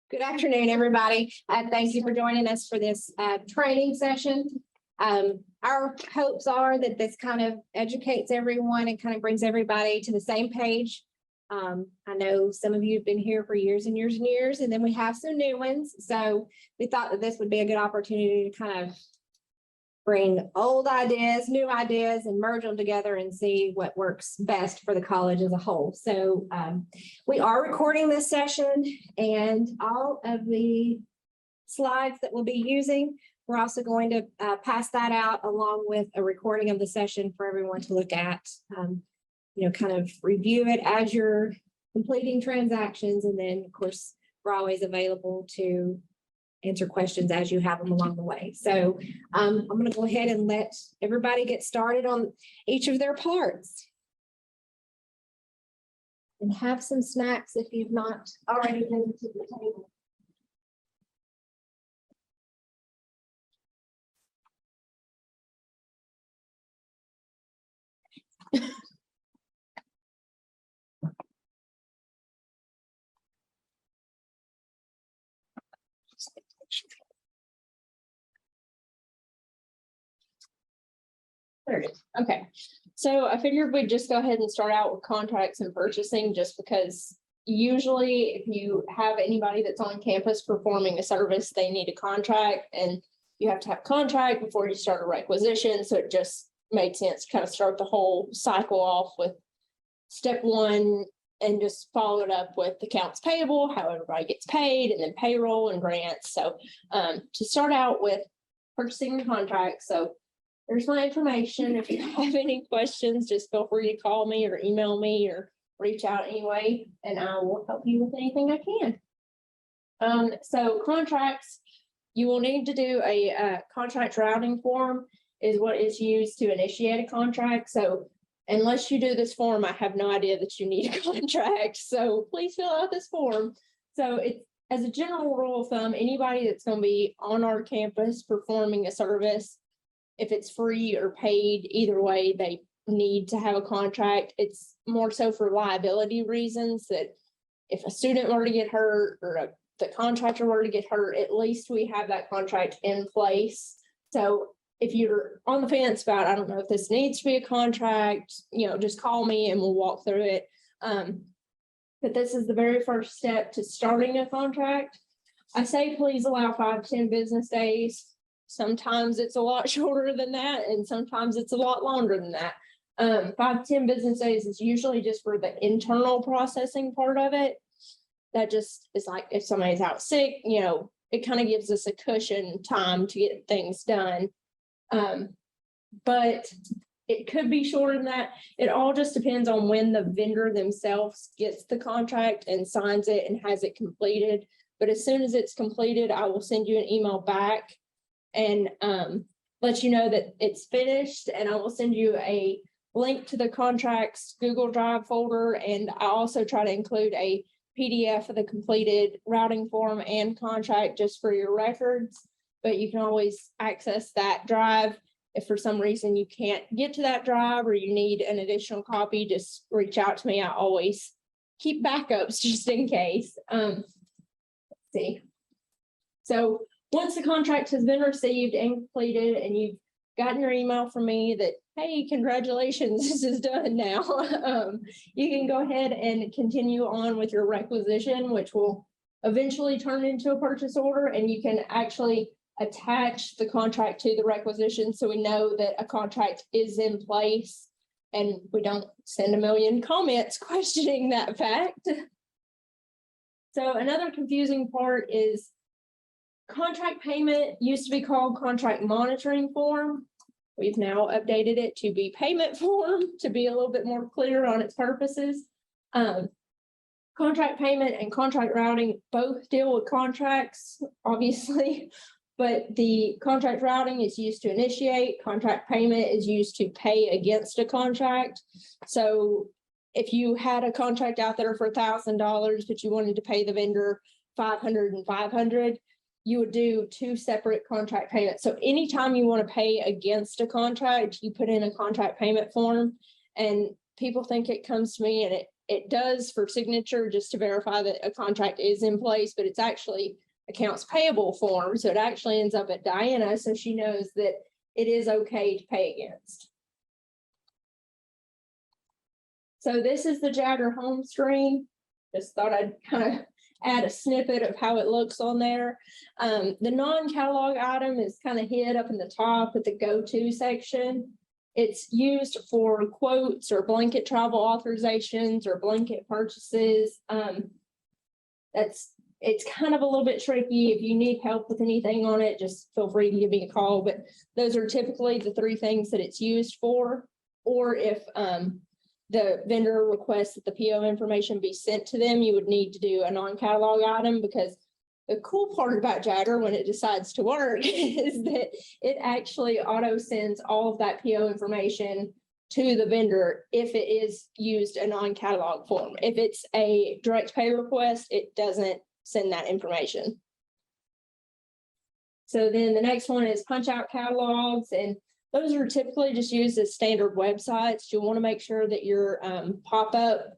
Good afternoon, everybody. Thank you for joining us for this training session. Our hopes are that this kind of educates everyone and kind of brings everybody to the same page. I know some of you have been here for years and years and years, and then we have some new ones. So we thought that this would be a good opportunity to kind of bring old ideas, new ideas, and merge them together and see what works best for the college as a whole. So we are recording this session, and all of the slides that we'll be using, we're also going to pass that out along with a recording of the session for everyone to look at, kind of review it as you're completing transactions. And then, of course, we're always available to answer questions as you have them along the way. So I'm going to go ahead and let everybody get started on each of their parts. And have some snacks if you've not already been to the table. There it is. Okay, so I figured we'd just go ahead and start out with contracts and purchasing, just because usually if you have anybody that's on campus performing a service, they need a contract, and you have to have a contract before you start a requisition. So it just made sense to kind of start the whole cycle off with step one and just follow it up with accounts payable, how everybody gets paid, and then payroll and grants. So to start out with purchasing and contracts. So there's my information. If you have any questions, just feel free to call me or email me or reach out anyway, and I will help you with anything I can. So contracts, you will need to do a contract routing form is what is used to initiate a contract. So unless you do this form, I have no idea that you need a contract. So please fill out this form. So it's, as a general rule of thumb, anybody that's going to be on our campus performing a service, if it's free or paid, either way, they need to have a contract. It's more so for liability reasons, that if a student were to get hurt or the contractor were to get hurt, at least we have that contract in place. So if you're on the fence about, I don't know if this needs to be a contract, just call me and we'll walk through it. But this is the very first step to starting a contract. I say please allow 5 to 10 business days. Sometimes it's a lot shorter than that, and sometimes it's a lot longer than that. 5 to 10 business days is usually just for the internal processing part of it. That just is like if somebody's out sick, it kind of gives us a cushion time to get things done. But it could be shorter than that. It all just depends on when the vendor themselves gets the contract and signs it and has it completed. But as soon as it's completed, I will send you an email back and let you know that it's finished, and I will send you a link to the contracts Google Drive folder, and I also try to include a PDF of the completed routing form and contract just for your records. But you can always access that drive. If for some reason you can't get to that drive or you need an additional copy, just reach out to me. I always keep backups just in case. Let's see. So once the contract has been received and completed, and you've gotten your email from me that, hey, congratulations, this is done now, you can go ahead and continue on with your requisition, which will eventually turn into a purchase order, and you can actually attach the contract to the requisition so we know that a contract is in place and we don't send a million comments questioning that fact. So another confusing part is contract payment used to be called contract monitoring form. We've now updated it to be payment form to be a little bit more clear on its purposes. Contract payment and contract routing both deal with contracts, obviously, but the contract routing is used to initiate. Contract payment is used to pay against a contract. So if you had a contract out there for $1,000, but you wanted to pay the vendor $500 and $500, you would do 2 separate contract payments. So anytime you want to pay against a contract, you put in a contract payment form, and people think it comes to me and it does for signature just to verify that a contract is in place, but it's actually accounts payable form. So it actually ends up at Diana, so she knows that it is okay to pay against. So this is the Jagger home screen. Just thought I'd kind of add a snippet of how it looks on there. The non-catalog item is kind of hid up in the top at the go-to section. It's used for quotes or blanket travel authorizations or blanket purchases. It's kind of a little bit tricky. If you need help with anything on it, just feel free to give me a call. But those are typically the three things that it's used for. Or if the vendor requests that the PO information be sent to them, you would need to do a non-catalog item, because the cool part about Jagger when it decides to work is that it actually auto sends all of that PO information to the vendor if it is used a non-catalog form. If it's a direct pay request, it doesn't send that information. So then the next one is punch out catalogs, and those are typically just used as standard websites. You'll want to make sure that your pop-up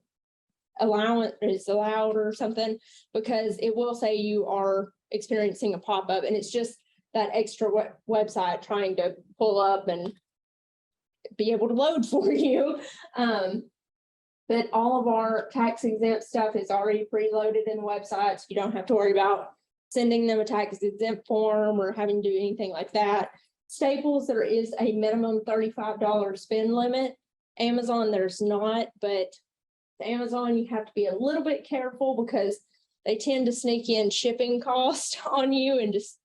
allowance is allowed or something, because it will say you are experiencing a pop-up, and it's just that extra website trying to pull up and be able to load for you. But all of our tax exempt stuff is already preloaded in the website, so you don't have to worry about sending them a tax exempt form or having to do anything like that. Staples, there is a minimum $35 spend limit. Amazon, there's not, but Amazon, you have to be a little bit careful because they tend to sneak in shipping cost on you and just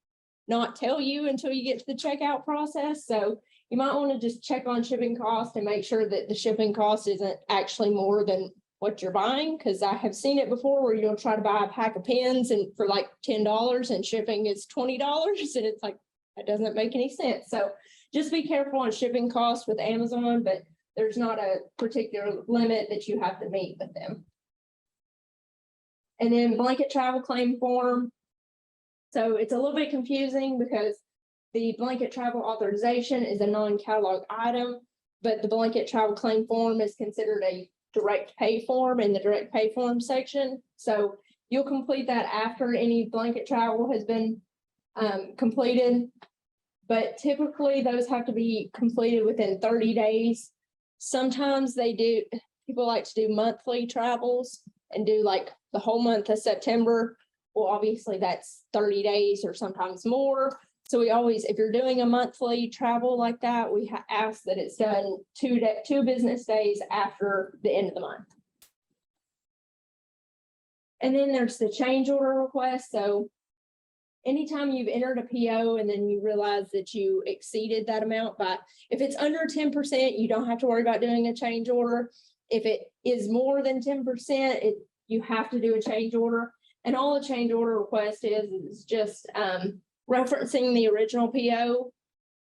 not tell you until you get to the checkout process. So you might want to just check on shipping cost and make sure that the shipping cost isn't actually more than what you're buying. Because I have seen it before where you'll try to buy a pack of pens and for like $10 and shipping is $20, and it's like, that doesn't make any sense. So just be careful on shipping costs with Amazon, but there's not a particular limit that you have to meet with them. And then blanket travel claim form. So it's a little bit confusing because the blanket travel authorization is a non-catalog item, but the blanket travel claim form is considered a direct pay form in the direct pay form section. So you'll complete that after any blanket travel has been completed. But typically those have to be completed within 30 days. Sometimes people like to do monthly travels and do like the whole month of September. Well, obviously that's 30 days or sometimes more. So we always, if you're doing a monthly travel like that, we ask that it's done 2 business days after the end of the month. And then there's the change order request. So anytime you've entered a PO and then you realize that you exceeded that amount if it's under 10%, you don't have to worry about doing a change order. If it is more than 10%, you have to do a change order. And all a change order request is just referencing the original PO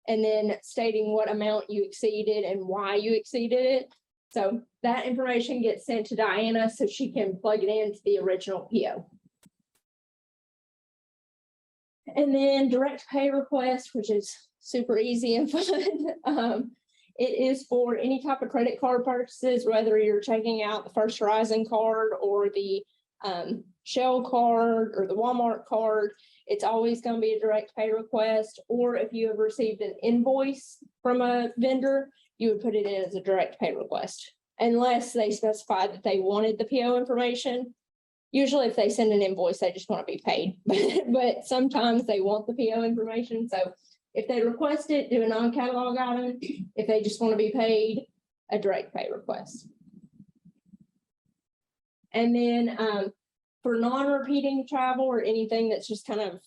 and then stating what amount you exceeded and why you exceeded it. So that information gets sent to Diana so she can plug it into the original PO. And then direct pay request, which is super easy and fun. It is for any type of credit card purchases, whether you're checking out the First Horizon card or the Shell card or the Walmart card. It's always going to be a direct pay request. Or if you have received an invoice from a vendor, you would put it in as a direct pay request, unless they specify that they wanted the PO information. Usually if they send an invoice, they just want to be paid, but sometimes they want the PO information. So if they request it, do a non-catalog item. If they just want to be paid, a direct pay request. And then for non-repeating travel or anything that's just kind of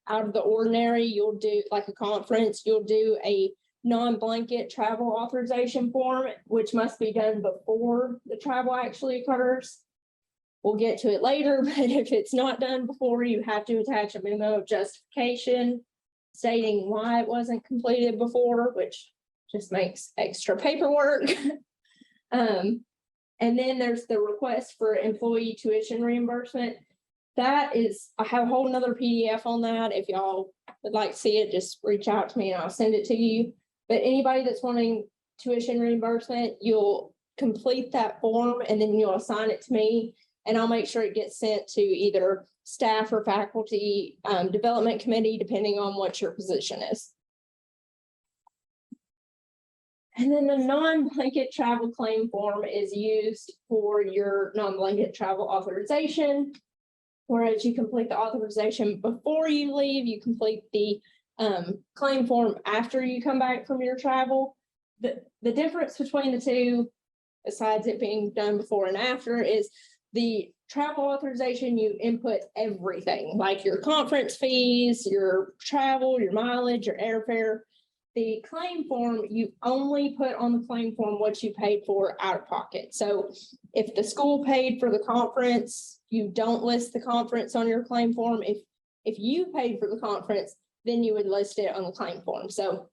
out of the ordinary, you'll do like a conference, you'll do a non-blanket travel authorization form, which must be done before the travel actually occurs. We'll get to it later, but if it's not done before, you have to attach a memo of justification stating why it wasn't completed before, which just makes extra paperwork. And then there's the request for employee tuition reimbursement. That is, I have a whole nother PDF on that. If y'all would like to see it, just reach out to me and I'll send it to you. But anybody that's wanting tuition reimbursement, you'll complete that form and then you'll assign it to me. And I'll make sure it gets sent to either staff or faculty, development committee, depending on what your position is. And then the non-blanket travel claim form is used for your non-blanket travel authorization. Whereas you complete the authorization before you leave, you complete the claim form after you come back from your travel. The difference between the two, besides it being done before and after, is the travel authorization, you input everything, like your conference fees, your travel, your mileage, your airfare. The claim form, you only put on the claim form what you paid for out of pocket. So if the school paid for the conference, you don't list the conference on your claim form. If you paid for the conference, then you would list it on the claim form. So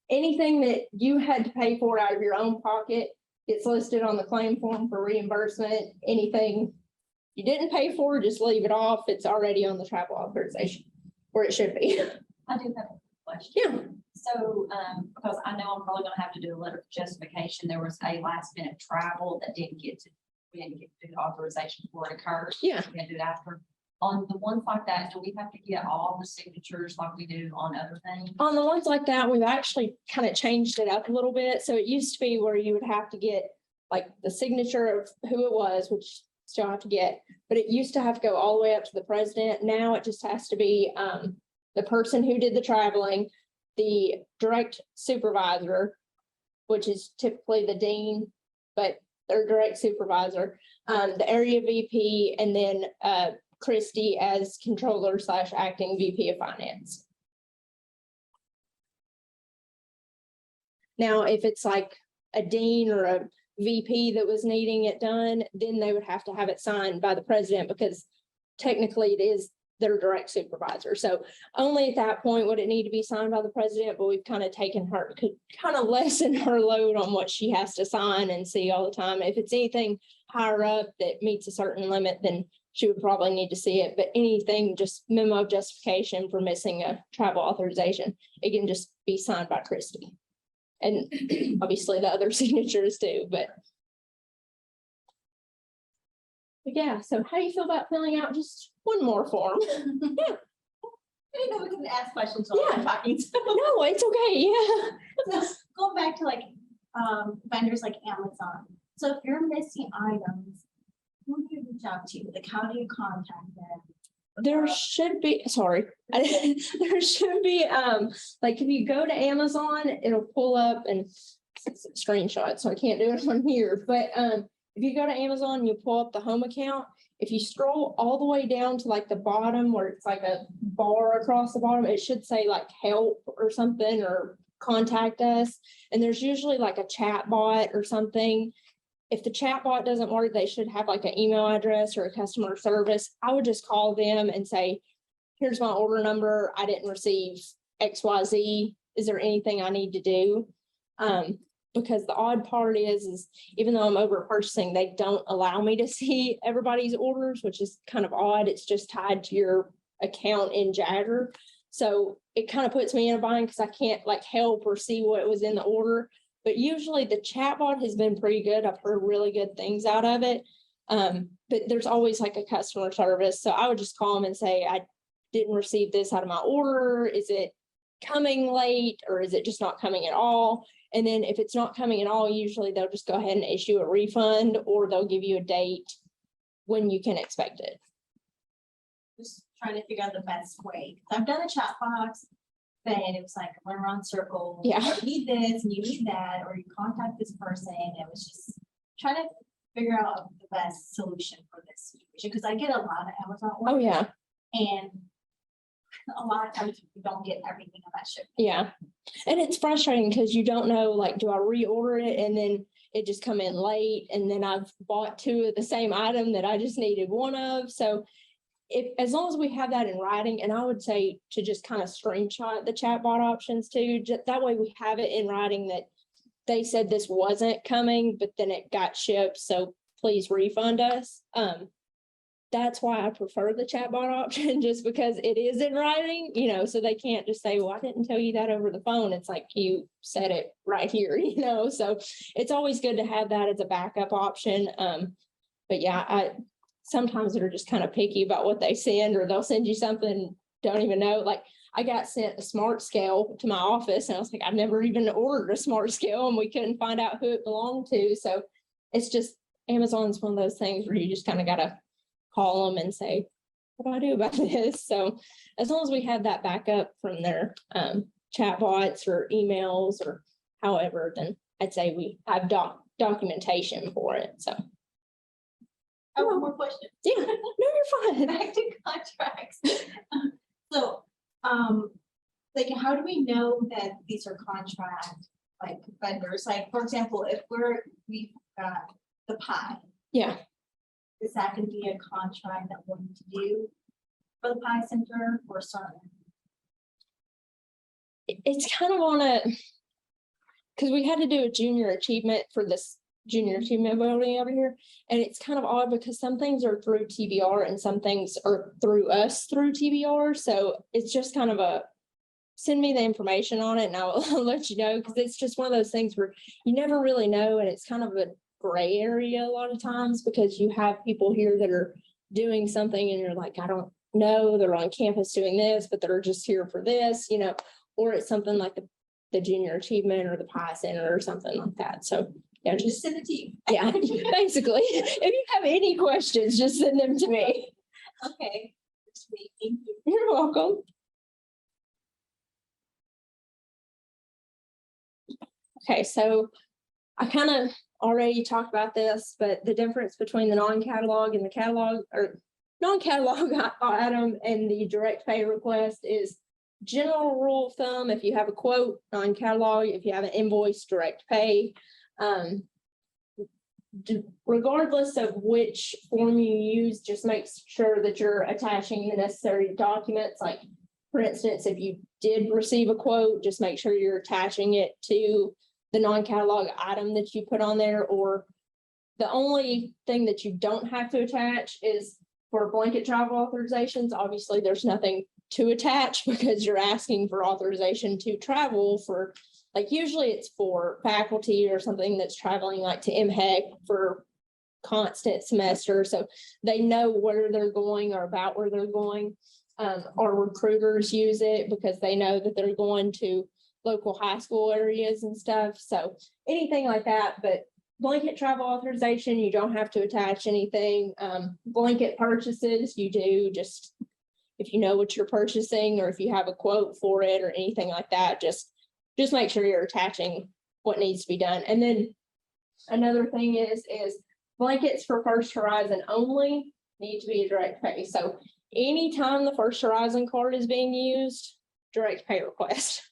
anything that you had to pay for out of your own pocket gets listed on the claim form for reimbursement. Anything you didn't pay for, just leave it off. It's already on the travel authorization where it should be. I do have a question. Yeah. So, because I know I'm probably gonna have to do a letter of justification, there was a last minute travel that we didn't get to do the authorization before it occurred. Yeah. We can do it after. On the ones like that, do we have to get all the signatures like we do on other things? On the ones like that, we've actually kind of changed it up a little bit. So it used to be where you would have to get like the signature of who it was, which still have to get, but it used to have to go all the way up to the president. Now it just has to be the person who did the traveling, the direct supervisor, which is typically the dean, but their direct supervisor, the area VP, and then Christy as controller / acting VP of finance. Now, if it's like a dean or a VP that was needing it done, then they would have to have it signed by the president because technically it is their direct supervisor. So only at that point would it need to be signed by the president, but we've kind of taken her, could kind of lessen her load on what she has to sign and see all the time. If it's anything higher up that meets a certain limit, then she would probably need to see it. But anything, just memo of justification for missing a travel authorization, it can just be signed by Christy. And obviously the other signatures too, but yeah, so how do you feel about filling out just one more form? I didn't know we could ask questions while Yeah. I'm talking. So, No, it's okay, yeah. so going back to like vendors like Amazon. So if you're missing items, who do you reach out to? Like how do you contact them? There should be, sorry, there should be, like if you go to Amazon, it'll pull up and it's a screenshot, so I can't do it on here, but if you go to Amazon, you pull up the home account. If you scroll all the way down to like the bottom where it's like a bar across the bottom, it should say like help or something or contact us. And there's usually like a chat bot or something. If the chat bot doesn't work, they should have like an email address or a customer service. I would just call them and say, here's my order number. I didn't receive XYZ. Is there anything I need to do? Because the odd part is even though I'm over purchasing, they don't allow me to see everybody's orders, which is kind of odd. It's just tied to your account in Jagger. So it kind of puts me in a bind because I can't like help or see what was in the order. But usually the chatbot has been pretty good. I've heard really good things out of it. But there's always like a customer service. So I would just call them and say, I didn't receive this out of my order. Is it coming late or is it just not coming at all? And then if it's not coming at all, usually they'll just go ahead and issue a refund or they'll give you a date when you can expect it. Just trying to figure out the best way. I've done a chat box, but it was like run around circles. Yeah. You need this and you need that, or you contact this person. It was just trying to figure out the best solution for this situation. Because I get a lot of Amazon orders. Oh, yeah. And a lot of times we don't get everything on that ship. Yeah. And it's frustrating because you don't know, like, do I reorder it and then it just come in late and then I've bought two of the same item that I just needed one of. So if, as long as we have that in writing, and I would say to just kind of screenshot the chatbot options too, that way we have it in writing that they said this wasn't coming, but then it got shipped. So please refund us. that's why I prefer the chatbot option, just because it is in writing, so they can't just say, well, I didn't tell you that over the phone. It's like you said it right here, so it's always good to have that as a backup option. But yeah, sometimes they're just kind of picky about what they send, or they'll send you something, don't even know, like I got sent a smart scale to my office and I was like, I've never even ordered a smart scale and we couldn't find out who it belonged to. So it's just, Amazon's one of those things where you just kind of gotta call them and say, what do I do about this? So as long as we have that backup from their chatbots or emails or however, then I'd say we have documentation for it. So I have one more question. yeah, no, you're fine. Back to contracts. So, like, how do we know that these are contract, like, vendors? Like, for example, if we've got the pie, Yeah, is that gonna be a contract that we're going to do for the pie center or something? it's kind of on a, because we had to do a junior achievement for this junior achievement building over here. And it's kind of odd because some things are through TBR and some things are through us through TBR. So it's just kind of a, send me the information on it and I'll let you know, because it's just one of those things where you never really know. And it's kind of a gray area a lot of times because you have people here that are doing something and you're like, I don't know, they're on campus doing this, but they're just here for this, or it's something like the junior achievement or the pie center or something like that. So yeah, Just send it to you. yeah, basically, if you have any questions, just send them to me. Okay. Sweet, thank you. You're welcome. Okay, so I kind of already talked about this, but the difference between the non-catalog and the catalog or non-catalog item and the direct pay request is general rule of thumb. If you have a quote, non-catalog, if you have an invoice, direct pay. Regardless of which form you use, just make sure that you're attaching the necessary documents. Like, for instance, if you did receive a quote, just make sure you're attaching it to the non-catalog item that you put on there. Or the only thing that you don't have to attach is for blanket travel authorizations. Obviously, there's nothing to attach because you're asking for authorization to travel for, like, usually it's for faculty or something that's traveling like to MHEC for constant semester. So they know where they're going or about where they're going. Our recruiters use it because they know that they're going to local high school areas and stuff. So anything like that, but blanket travel authorization, you don't have to attach anything. Blanket purchases, you do, just if you know what you're purchasing or if you have a quote for it or anything like that, just make sure you're attaching what needs to be done. And then another thing is blankets for First Horizon only need to be a direct pay. So anytime the First Horizon card is being used, direct pay request.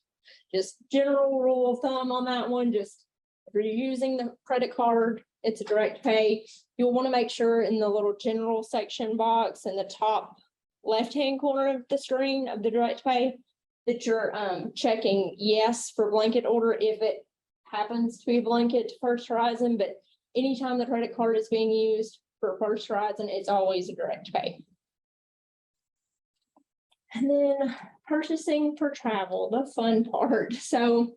Just general rule of thumb on that one, just if you're using the credit card, it's a direct pay. You'll want to make sure in the little general section box in the top left-hand corner of the screen of the direct pay that you're checking yes for blanket order if it happens to be a blanket to First Horizon, but anytime the credit card is being used for First Horizon, it's always a direct pay. And then purchasing for travel, the fun part. So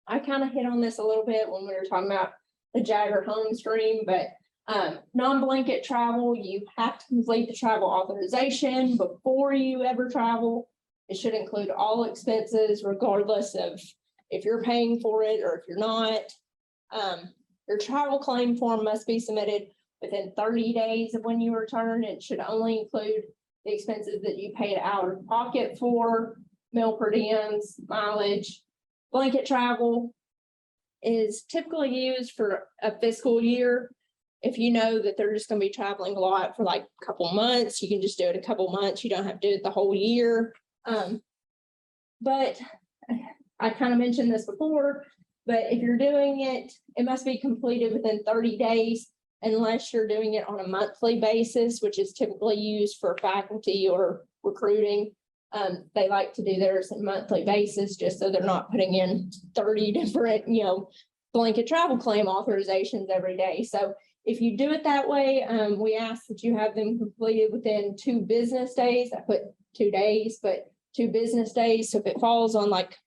I kind of hit on this a little bit when we were talking about the Jagger home stream, but non-blanket travel, you have to complete the travel authorization before you ever travel. It should include all expenses, regardless of if you're paying for it or if you're not. Your travel claim form must be submitted within 30 days of when you return. It should only include the expenses that you paid out of pocket for, meal per diems, mileage. Blanket travel is typically used for a fiscal year. If you know that they're just going to be traveling a lot for like a couple months, you can just do it a couple months. You don't have to do it the whole year. But I kind of mentioned this before, but if you're doing it, it must be completed within 30 days unless you're doing it on a monthly basis, which is typically used for faculty or recruiting. They like to do theirs on a monthly basis just so they're not putting in 30 different, blanket travel claim authorizations every day. So if you do it that way, we ask that you have them completed within 2 business days. I put 2 days, but 2 business days. So if it falls on like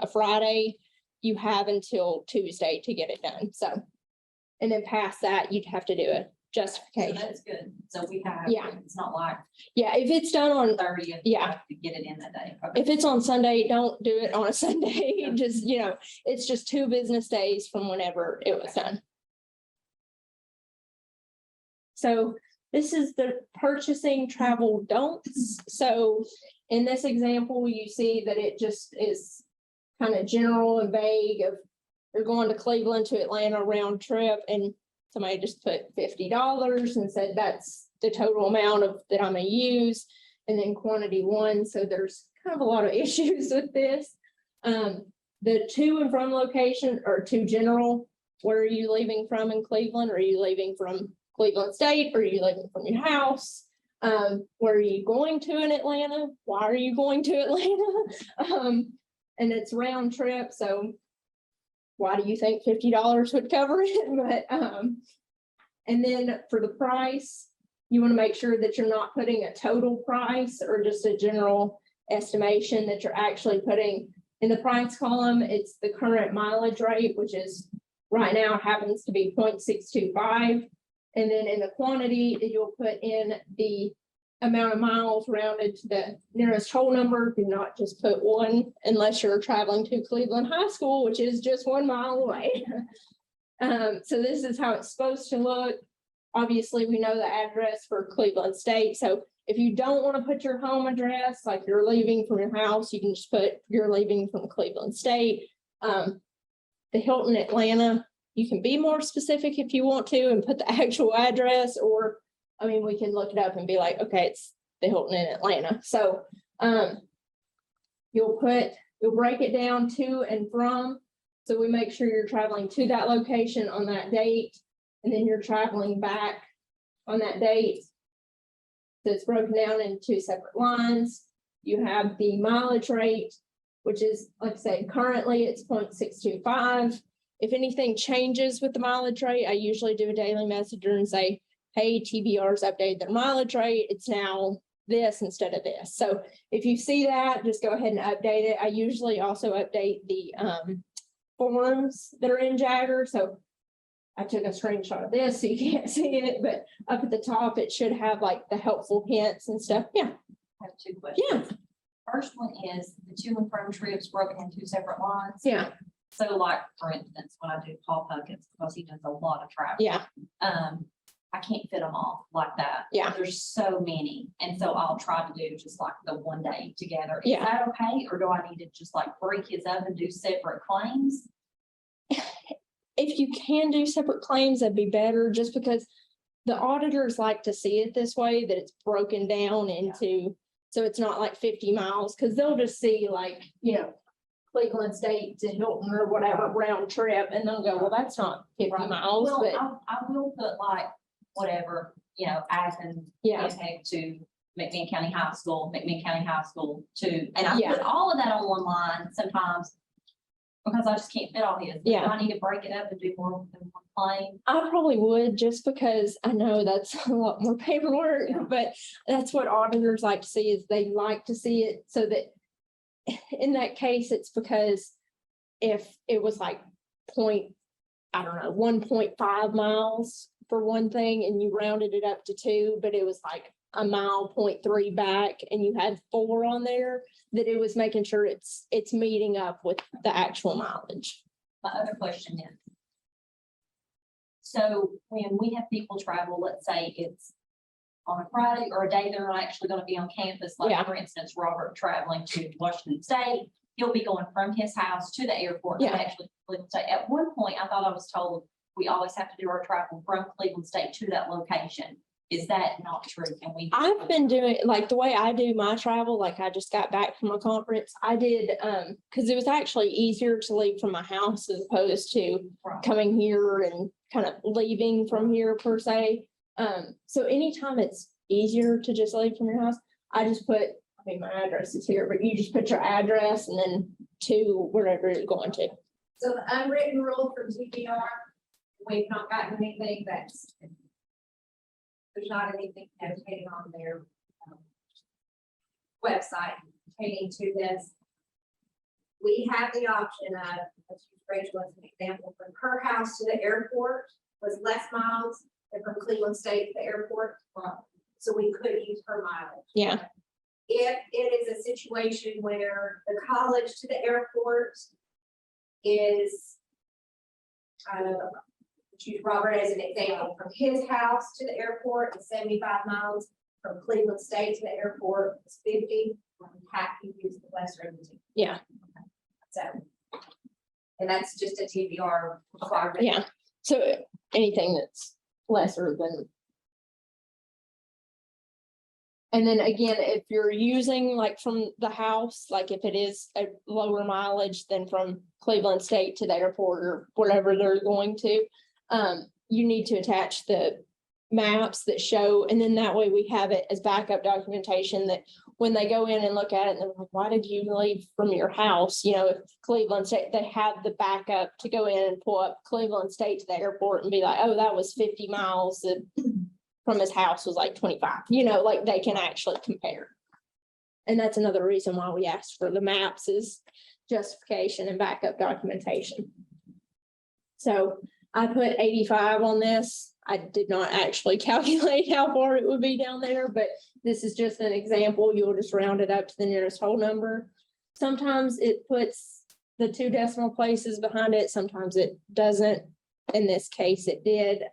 a Friday, you have until Tuesday to get it done. So, and then past that, you'd have to do a So justification. that's good. So we have, Yeah. it's not like Yeah, if it's done on, 30th. Yeah. To get it in that day. Okay. if it's on Sunday, don't do it on a Sunday. Just, it's just 2 business days from whenever it was done. So this is the purchasing travel don'ts. So in this example, you see that it just is kind of general and vague of you're going to Cleveland to Atlanta round trip, and somebody just put $50 and said that's the total amount of that I'm gonna use, and then quantity 1. So there's kind of a lot of issues with this. The to and from location are too general. Where are you leaving from in Cleveland? Are you leaving from Cleveland State? Are you leaving from your house? Where are you going to in Atlanta? Why are you going to Atlanta? And it's round trip, so why do you think $50 would cover it? But, and then for the price, you want to make sure that you're not putting a total price or just a general estimation, that you're actually putting in the price column. It's the current mileage rate, which is right now happens to be 0.625. And then in the quantity, you'll put in the amount of miles rounded to the nearest whole number. Do not just put 1 unless you're traveling to Cleveland High School, which is just 1 mile away. So this is how it's supposed to look. Obviously, we know the address for Cleveland State. So if you don't want to put your home address, like you're leaving from your house, you can just put you're leaving from Cleveland State. The Hilton Atlanta, you can be more specific if you want to and put the actual address, or, I mean, we can look it up and be like, okay, it's the Hilton in Atlanta. So, you'll break it down to and from. So we make sure you're traveling to that location on that date, and then you're traveling back on that date. So it's broken down into 2 separate lines. You have the mileage rate, which is, like I said, currently it's 0.625. If anything changes with the mileage rate, I usually do a daily messenger and say, hey, TBR's updated their mileage rate. It's now this instead of this. So if you see that, just go ahead and update it. I usually also update the forms that are in Jagger. So I took a screenshot of this, so you can't see it, but up at the top, it should have like the helpful hints and stuff. Yeah, I have 2 questions. yeah, First one is the to and from trips broken in 2 separate lines. yeah, So like, for instance, when I do Paul Puckett, because he does a lot of travel. yeah, I can't fit them all like that. Yeah. There's so many. And so I'll try to do just like the 1 day together. Is Yeah. that okay? Or do I need to just like break his up and do separate claims? if you can do separate claims, that'd be better, just because the auditors like to see it this way, that it's broken down into, so it's not like 50 miles, because they'll just see like, Cleveland State to Hilton or whatever round trip, and they'll go, well, that's not 50 Right. miles, Well, but I will put like whatever, Athens, yeah, Winnipeg to McMinn County High School, McMinn County High School to, and I Yeah. put all of that on 1 line sometimes because I just can't fit all his. Yeah. I need to break it up and do more than 1 claim. I probably would, just because I know that's a lot more paperwork, Yeah. but that's what auditors like to see, is they like to see it so that in that case, it's because if it was like 1.5 miles for one thing, and you rounded it up to 2, but it was like a mile 0.3 back, and you had 4 on there, that it was making sure it's meeting up with the actual mileage. My other question is, so when we have people travel, let's say it's on a Friday or a day they're not actually going to be on campus, Yeah. like for instance, Robert traveling to Washington State, he'll be going from his house to the airport to Yeah. actually Cleveland State. At one point, I thought I was told we always have to do our travel from Cleveland State to that location. Is that not true? Can we? I've been doing, like, the way I do my travel, like I just got back from a conference, I did, because it was actually easier to leave from my house as opposed to Right. coming here and kind of leaving from here per se. So anytime it's easier to just leave from your house, I just put, I mean, my address is here, but you just put your address and then to wherever you're going to. So the unwritten rule for TBR we've not gotten anything that's. There's not anything notated on their website pertaining to this. We have the option of, let's use Rachel as an example, from her house to the airport was less miles than from Cleveland State to the airport. So we could use her mileage. Yeah, If it is a situation where the college to the airport is, choose Robert as an example, from his house to the airport is 75 miles, from Cleveland State to the airport is 50, we have to use the lesser of the two. yeah, So. And that's just a TBR requirement. yeah. So anything that's lesser than. And then again, if you're using like from the house, like if it is a lower mileage than from Cleveland State to the airport or whatever they're going to. You need to attach the maps that show, and then that way we have it as backup documentation that when they go in and look at it, and they're like, why did you leave from your house? You know, if Cleveland State, they have the backup to go in and pull up Cleveland State to the airport and be like, oh, that was 50 miles. From his house was like 25, you know, like they can actually compare. And that's another reason why we asked for the maps is justification and backup documentation. So I put 85 on this. I did not actually calculate how far it would be down there, but this is just an example. You'll just round it up to the nearest whole number. Sometimes it puts the 2 decimal places behind it. Sometimes it doesn't. In this case, it did.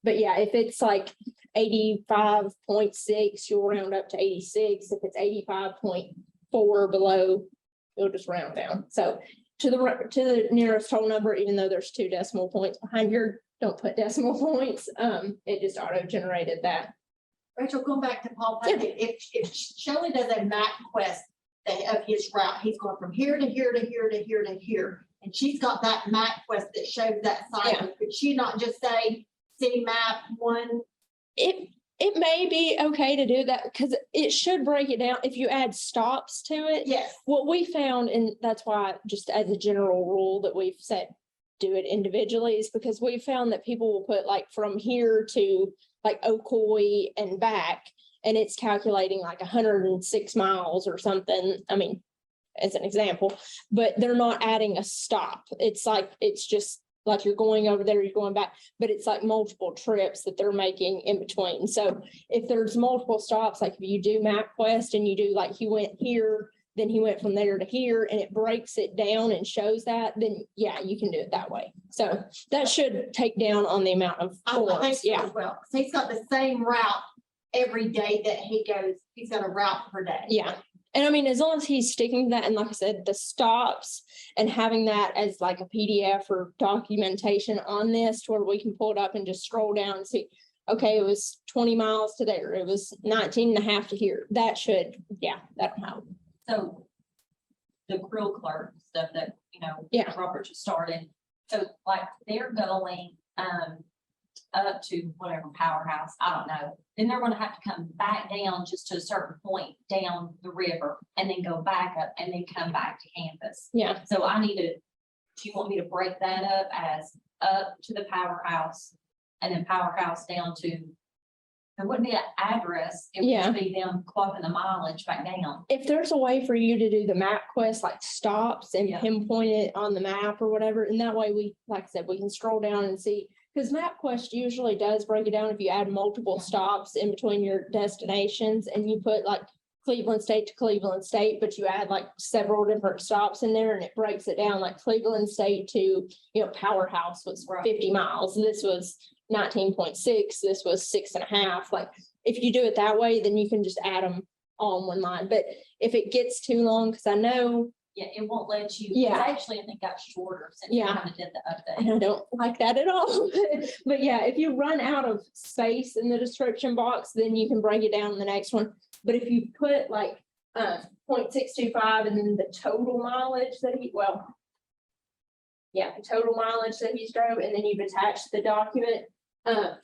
But yeah, if it's like 85.6, you'll round up to 86. If it's 85.4 below, you'll just round down. So to the nearest whole number, even though there's 2 decimal points behind your, don't put decimal points. It just auto generated that. Rachel, going back to Paul, Yeah. if Shelley does a map quest of his route, he's going from here to here to here to here to here. And she's got that map quest that shows that Yeah. site. Could she not just say, city map 1? It may be okay to do that because it should break it down if you add stops to it. Yes. What we found, and that's why just as a general rule that we've said, do it individually, is because we found that people will put like from here to like Ocoee and back, and it's calculating like 106 miles or something. I mean, as an example, but they're not adding a stop. It's like, it's just like you're going over there, you're going back, but it's like multiple trips that they're making in between. So if there's multiple stops, like if you do MapQuest and you do like he went here, then he went from there to here, and it breaks it down and shows that, then yeah, you can do it that way. So that should take down on the amount of I think forms. so Yeah, as well. So he's got the same route every day that he goes. He's got a route per day. yeah. And I mean, as long as he's sticking to that, and like I said, the stops and having that as like a PDF or documentation on this, to where we can pull it up and just scroll down and see, okay, it was 20 miles to there, it was 19 and a half to here. That should, yeah, that'll help. So the grill clerk stuff that, Yeah. Robert just started, so like they're going, up to whatever powerhouse, I don't know. Then they're gonna have to come back down just to a certain point down the river and then go back up and then come back to campus. Yeah, So I need to, do you want me to break that up as up to the powerhouse and then powerhouse down to? There wouldn't be an address, it would Yeah. just be them clocking the mileage back down. if there's a way for you to do the MapQuest, like stops and Yeah. pinpoint it on the map or whatever, and that way we, like I said, we can scroll down and see. Because MapQuest usually does break it down if you add multiple stops in between your destinations, and you put like Cleveland State to Cleveland State, but you add like several different stops in there, and it breaks it down like Cleveland State to, Powerhouse was Right. 50 miles. This was 19.6, this was 6.5. Like, if you do it that way, then you can just add them all in one line. But if it gets too long, because I know, Yeah, it won't let you. Yeah. Actually, I think got shorter since you Yeah. kind of did the update. and I don't like that at all. But yeah, if you run out of space in the description box, then you can break it down in the next one. But if you put like 0.625 and then the total mileage that he, the total mileage that he's drove, and then you've attached the document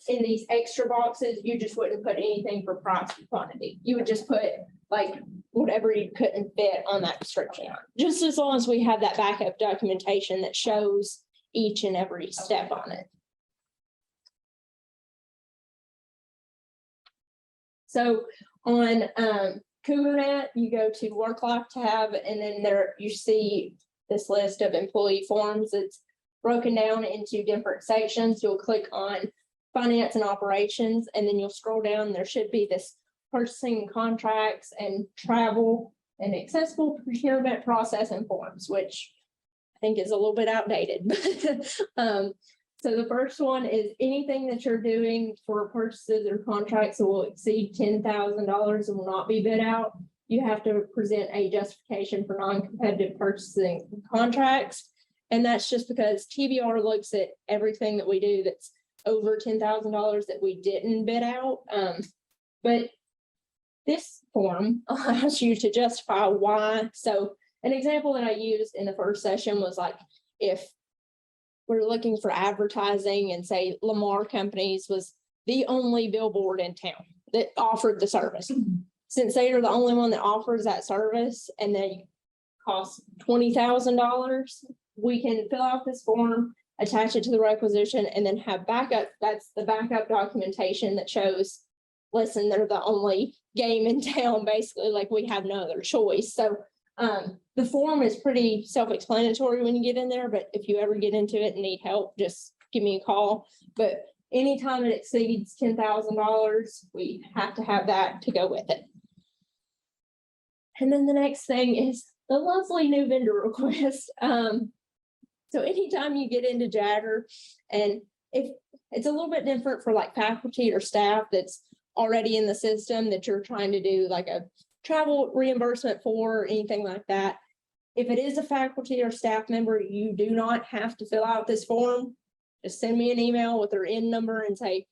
in these extra boxes, you just wouldn't put anything for price and quantity. You would just put like whatever you couldn't fit on that description. Just as long as we have that backup documentation that shows each and every step on it. So on CougarNet, you go to work life tab, and then there you see this list of employee forms. It's broken down into different sections. You'll click on finance and operations, and then you'll scroll down. There should be this purchasing contracts and travel and accessible procurement process and forms, which I think is a little bit outdated. But so the first one is anything that you're doing for purchases or contracts that will exceed $10,000 and will not be bid out. You have to present a justification for non-competitive purchasing contracts. And that's just because TBR looks at everything that we do that's over $10,000 that we didn't bid out. But this form allows you to justify why. So an example that I used in the first session was like, if we're looking for advertising and say Lamar Companies was the only billboard in town that offered the service. Since they are the only one that offers that service and they cost $20,000, we can fill out this form, attach it to the requisition, and then have backup. That's the backup documentation that shows, listen, they're the only game in town, basically, like we have no other choice. So the form is pretty self-explanatory when you get in there, but if you ever get into it and need help, just give me a call. But anytime it exceeds $10,000, we have to have that to go with it. And then the next thing is the lovely new vendor request. So anytime you get into Jagger, and if it's a little bit different for like faculty or staff that's already in the system that you're trying to do like a travel reimbursement for, or anything like that. If it is a faculty or staff member, you do not have to fill out this form. Just send me an email with their IN number and say,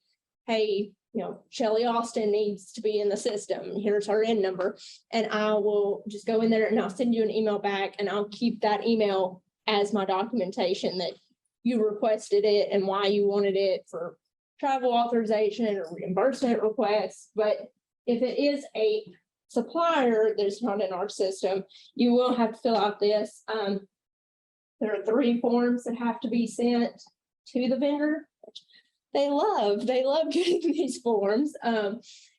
hey, Shelley Austin needs to be in the system. Here's her IN number. And I will just go in there and I'll send you an email back, and I'll keep that email as my documentation that you requested it and why you wanted it for travel authorization or reimbursement requests. But if it is a supplier that's not in our system, you will have to fill out this. There are 3 forms that have to be sent to the vendor. They love getting these forms.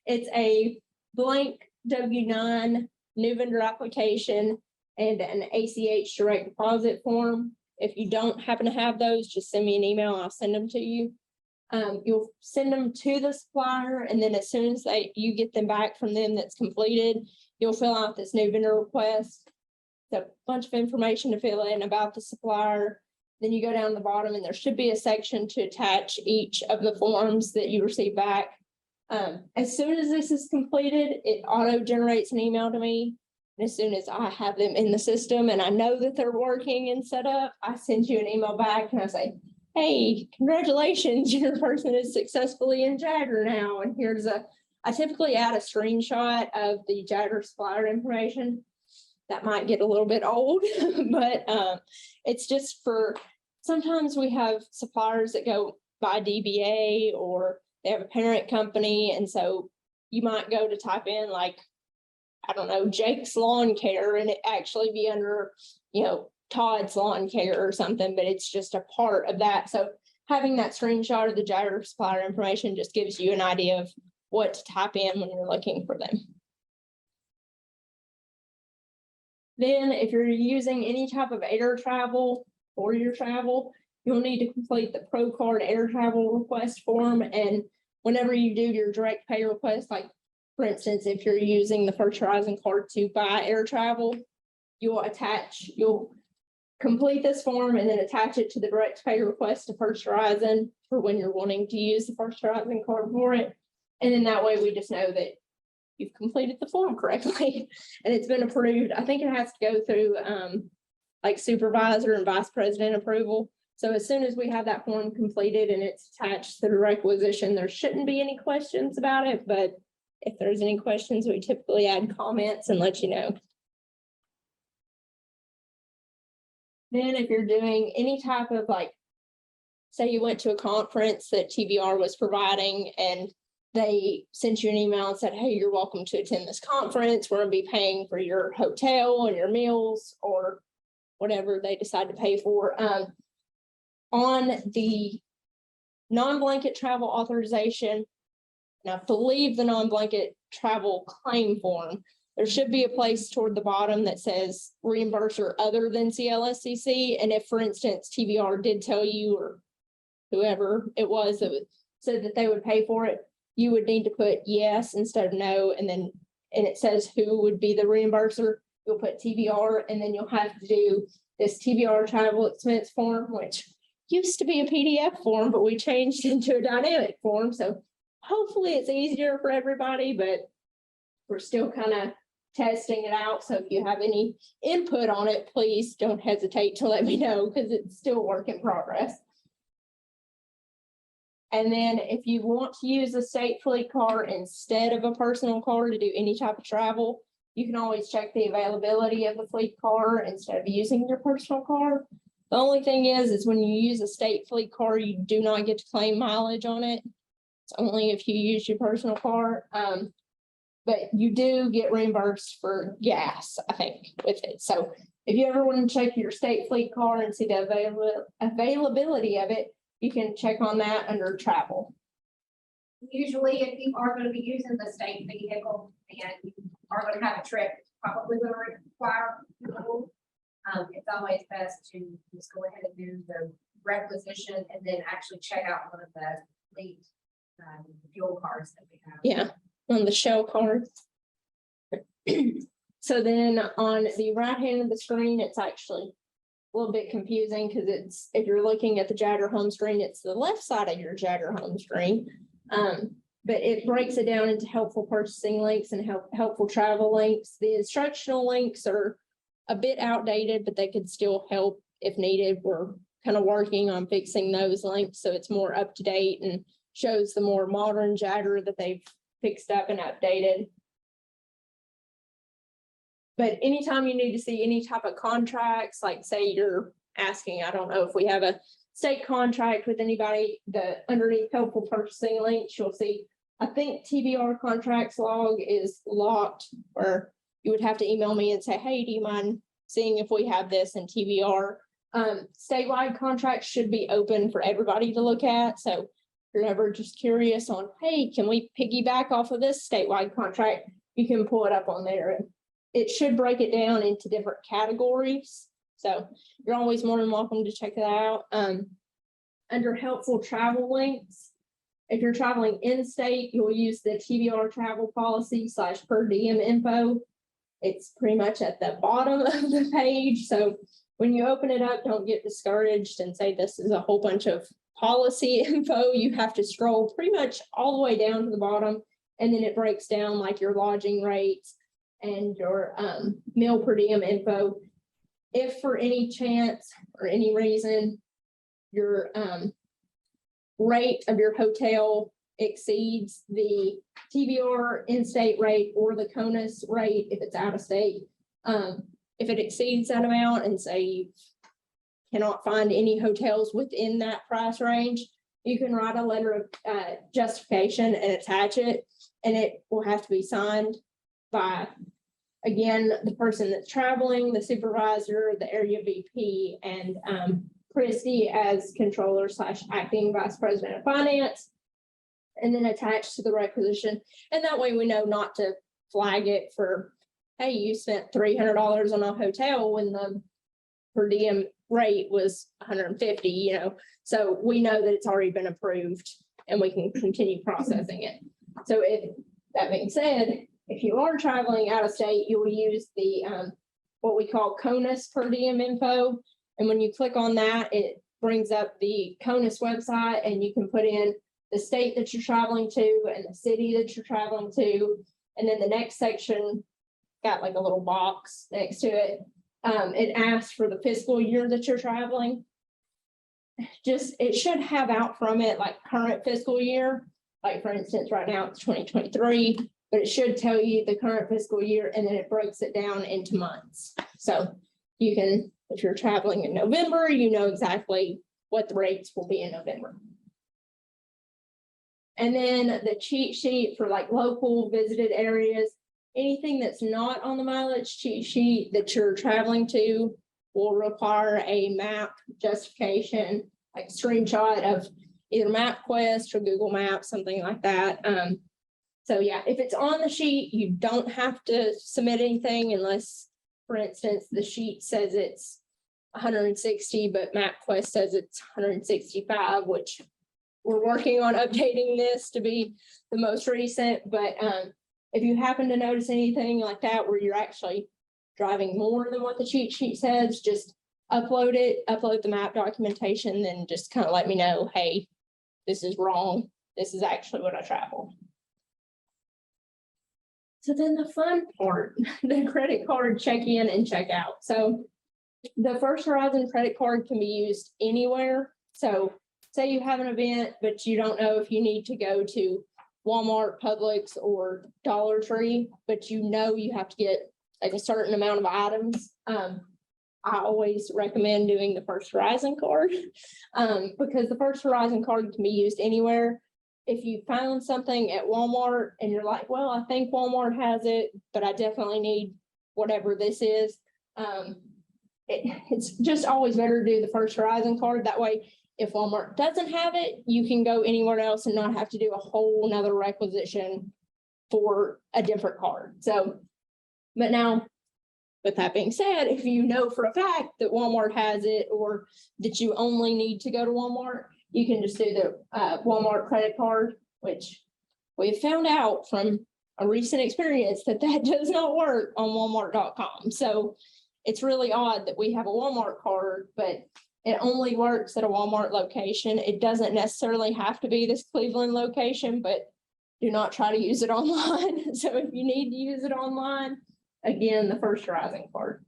It's a blank W-9 new vendor application and an ACH direct deposit form. If you don't happen to have those, just send me an email. I'll send them to you. You'll send them to the supplier, and then as soon as you get them back from them that's completed, you'll fill out this new vendor request. It's a bunch of information to fill in about the supplier. Then you go down the bottom and there should be a section to attach each of the forms that you receive back. As soon as this is completed, it auto generates an email to me. And as soon as I have them in the system and I know that they're working and set up, I send you an email back and I say, hey, congratulations, your person is successfully in Jagger now. And I typically add a screenshot of the Jagger supplier information. That might get a little bit old, but it's just for, sometimes we have suppliers that go by DBA or they have a parent company. And so you might go to type in like, I don't know, Jake's Lawn Care, and it actually be under, Todd's Lawn Care or something, but it's just a part of that. So having that screenshot of the Jagger supplier information just gives you an idea of what to type in when you're looking for them. Then if you're using any type of air travel for your travel, you'll need to complete the ProCard air travel request form. And whenever you do your direct pay request, like for instance, if you're using the First Horizon card to buy air travel, you'll complete this form and then attach it to the direct pay request to First Horizon for when you're wanting to use the First Horizon card for it. And then that way we just know that you've completed the form correctly and it's been approved. I think it has to go through like supervisor and vice president approval. So as soon as we have that form completed and it's attached to the requisition, there shouldn't be any questions about it. But if there's any questions, we typically add comments and let you know. Then if you're doing any type of like, say you went to a conference that TBR was providing and they sent you an email and said, hey, you're welcome to attend this conference. We're going to be paying for your hotel and your meals or whatever they decide to pay for. On the non-blanket travel authorization, And I believe the non-blanket travel claim form, there should be a place toward the bottom that says reimburser other than CLSCC. And if, for instance, TBR did tell you, or whoever it was that said that they would pay for it, you would need to put yes instead of no, and it says who would be the reimburser. You'll put TBR, and then you'll have to do this TBR travel expense form, which used to be a PDF form, but we changed into a dynamic form. So hopefully it's easier for everybody, but we're still kind of testing it out. So if you have any input on it, please don't hesitate to let me know, because it's still a work in progress. And then if you want to use a state fleet car instead of a personal car to do any type of travel, you can always check the availability of the fleet car instead of using your personal car. The only thing is when you use a state fleet car, you do not get to claim mileage on it. It's only if you use your personal car. But you do get reimbursed for gas, I think, with it. So if you ever want to check your state fleet car and see the availability of it, you can check on that under travel. Usually, if you are gonna be using the state vehicle and you are gonna have a trip, it's probably gonna require fuel. It's always best to just go ahead and do the requisition and then actually check out one of the fleet fuel cards that we have. Yeah, on the Shell card. So then on the right hand of the screen, it's actually a little bit confusing because it's, if you're looking at the Jagger home screen, it's the left side of your Jagger home screen. But it breaks it down into helpful purchasing links and helpful travel links. The instructional links are a bit outdated, but they could still help if needed. We're kind of working on fixing those links so it's more up to date and shows the more modern Jagger that they've fixed up and updated. But anytime you need to see any type of contracts, like say you're asking, I don't know if we have a state contract with anybody, the underneath helpful purchasing links, you'll see, I think TBR contracts log is locked, or you would have to email me and say, hey, do you mind seeing if we have this in TBR? Statewide contracts should be open for everybody to look at. So if you're ever just curious on, hey, can we piggyback off of this statewide contract? You can pull it up on there, and it should break it down into different categories. So you're always more than welcome to check that out. Under helpful travel links, if you're traveling in-state, you'll use the TBR travel policy / per diem info. It's pretty much at the bottom of the page. So when you open it up, don't get discouraged and say this is a whole bunch of policy info. You have to scroll pretty much all the way down to the bottom, and then it breaks down like your lodging rates and your meal per diem info. If for any chance or any reason your rate of your hotel exceeds the TBR in-state rate or the CONUS rate, if it's out of state, if it exceeds that amount and say you cannot find any hotels within that price range, you can write a letter of justification and attach it, and it will have to be signed by, again, the person that's traveling, the supervisor, the area VP, and Christy as controller / acting vice president of finance, and then attached to the requisition. And that way we know not to flag it for, hey, you spent $300 on a hotel when the per diem rate was 150, you know, so we know that it's already been approved and we can continue processing it. So if that being said, if you are traveling out of state, you will use the what we call CONUS per diem info. And when you click on that, it brings up the CONUS website, and you can put in the state that you're traveling to and the city that you're traveling to. And then the next section got like a little box next to it. It asks for the fiscal year that you're traveling. Just, it should have out from it like current fiscal year. Like for instance, right now it's 2023. But it should tell you the current fiscal year, and then it breaks it down into months. So you can, if you're traveling in November, you know exactly what the rates will be in November. And then the cheat sheet for like local visited areas, anything that's not on the mileage cheat sheet that you're traveling to will require a map justification, like screenshot of either MapQuest or Google Maps, something like that. So yeah, if it's on the sheet, you don't have to submit anything unless, for instance, the sheet says it's 160, but MapQuest says it's 165, which we're working on updating this to be the most recent, but if you happen to notice anything like that where you're actually driving more than what the cheat sheet says, just upload it, upload the map documentation, then just kind of let me know, hey, this is wrong. This is actually what I travel. So then the fun part, the credit card check in and check out. So the First Horizon credit card can be used anywhere. So say you have an event, but you don't know if you need to go to Walmart, Publix, or Dollar Tree, but you know you have to get like a certain amount of items. I always recommend doing the First Horizon card because the First Horizon card can be used anywhere. If you found something at Walmart and you're like, well, I think Walmart has it, but I definitely need whatever this is. It's just always better to do the First Horizon card. That way, if Walmart doesn't have it, you can go anywhere else and not have to do a whole nother requisition for a different card. So, but now, with that being said, if you know for a fact that Walmart has it or that you only need to go to Walmart, you can just do the Walmart credit card, which we found out from a recent experience that does not work on Walmart.com. So it's really odd that we have a Walmart card, but it only works at a Walmart location. It doesn't necessarily have to be this Cleveland location, but do not try to use it online. So if you need to use it online, again, the First Horizon card.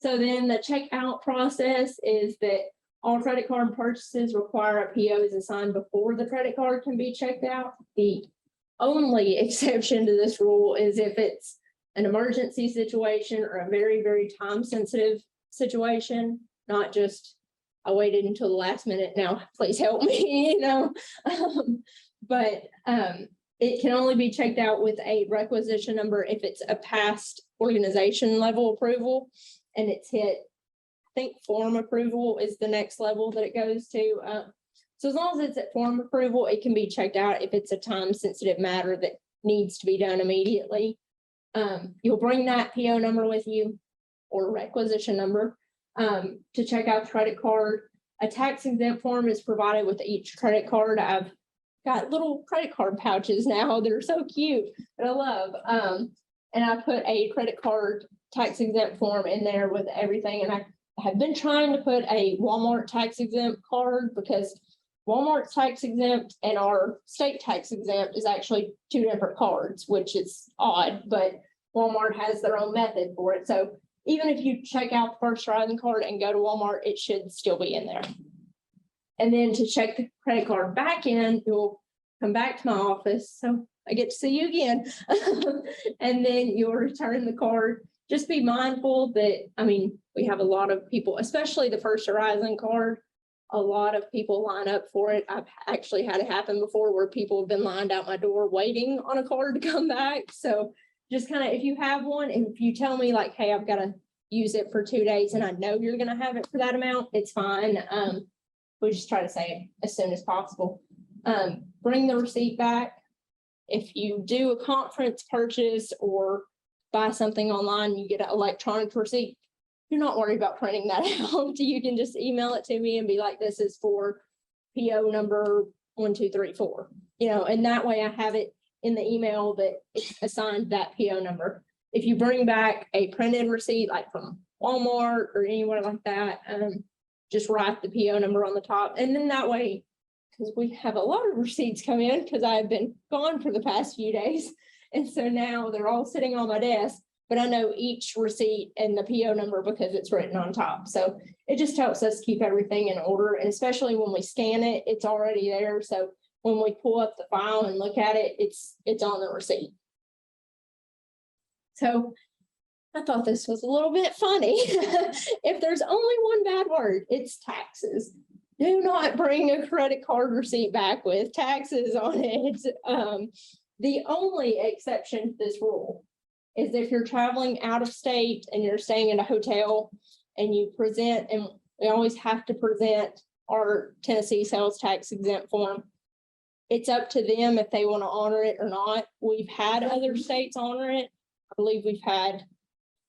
So then the checkout process is that all credit card purchases require a PO is assigned before the credit card can be checked out. The only exception to this rule is if it's an emergency situation or a very, very time sensitive situation, not just I waited until the last minute. Now, please help me, but it can only be checked out with a requisition number if it's a past organization level approval and it's hit, I think form approval is the next level that it goes to. So as long as it's at form approval, it can be checked out if it's a time sensitive matter that needs to be done immediately. You'll bring that PO number with you or requisition number to check out the credit card. A tax exempt form is provided with each credit card. I've got little credit card pouches now that are so cute that I love. And I put a credit card tax exempt form in there with everything. And I have been trying to put a Walmart tax exempt card because Walmart's tax exempt and our state tax exempt is actually two different cards, which is odd, but Walmart has their own method for it. So even if you check out the First Horizon card and go to Walmart, it should still be in there. And then to check the credit card back in, you'll come back to my office. So I get to see you again. And then you'll return the card. Just be mindful that, I mean, we have a lot of people, especially the First Horizon card. A lot of people line up for it. I've actually had it happen before where people have been lined out my door waiting on a card to come back. So just kind of, if you have one, and if you tell me like, hey, I've got to use it for 2 days and I know you're going to have it for that amount, it's fine. We just try to say it as soon as possible. Bring the receipt back. If you do a conference purchase or buy something online, you get an electronic receipt. Do not worry about printing that out. You can just email it to me and be like, this is for PO number 1234, and that way I have it in the email that it's assigned that PO number. If you bring back a printed receipt, like from Walmart or anywhere like that, just write the PO number on the top. And then that way, because we have a lot of receipts come in because I've been gone for the past few days. And so now they're all sitting on my desk, but I know each receipt and the PO number because it's written on top. So it just helps us keep everything in order. And especially when we scan it, it's already there. So when we pull up the file and look at it, it's on the receipt. So I thought this was a little bit funny. If there's only one bad word, it's taxes. Do not bring a credit card receipt back with taxes on it. The only exception to this rule is if you're traveling out of state and you're staying in a hotel and you present, and we always have to present our Tennessee sales tax exempt form. It's up to them if they want to honor it or not. We've had other states honor it. I believe we've had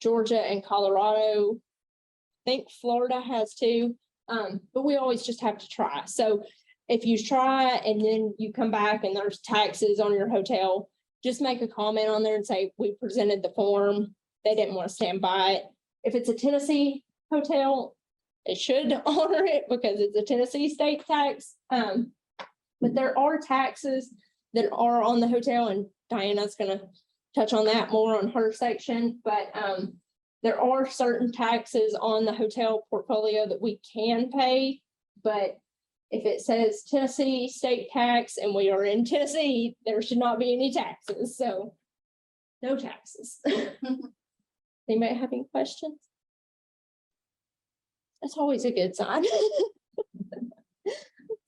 Georgia and Colorado. I think Florida has too, but we always just have to try. So if you try and then you come back and there's taxes on your hotel, just make a comment on there and say, we presented the form. They didn't want to stand by it. If it's a Tennessee hotel, it should honor it because it's a Tennessee state tax. But there are taxes that are on the hotel, and Diana's gonna touch on that more on her section, but there are certain taxes on the hotel portfolio that we can pay, but if it says Tennessee state tax and we are in Tennessee, there should not be any taxes, so no taxes. Anybody have any questions? That's always a good sign. So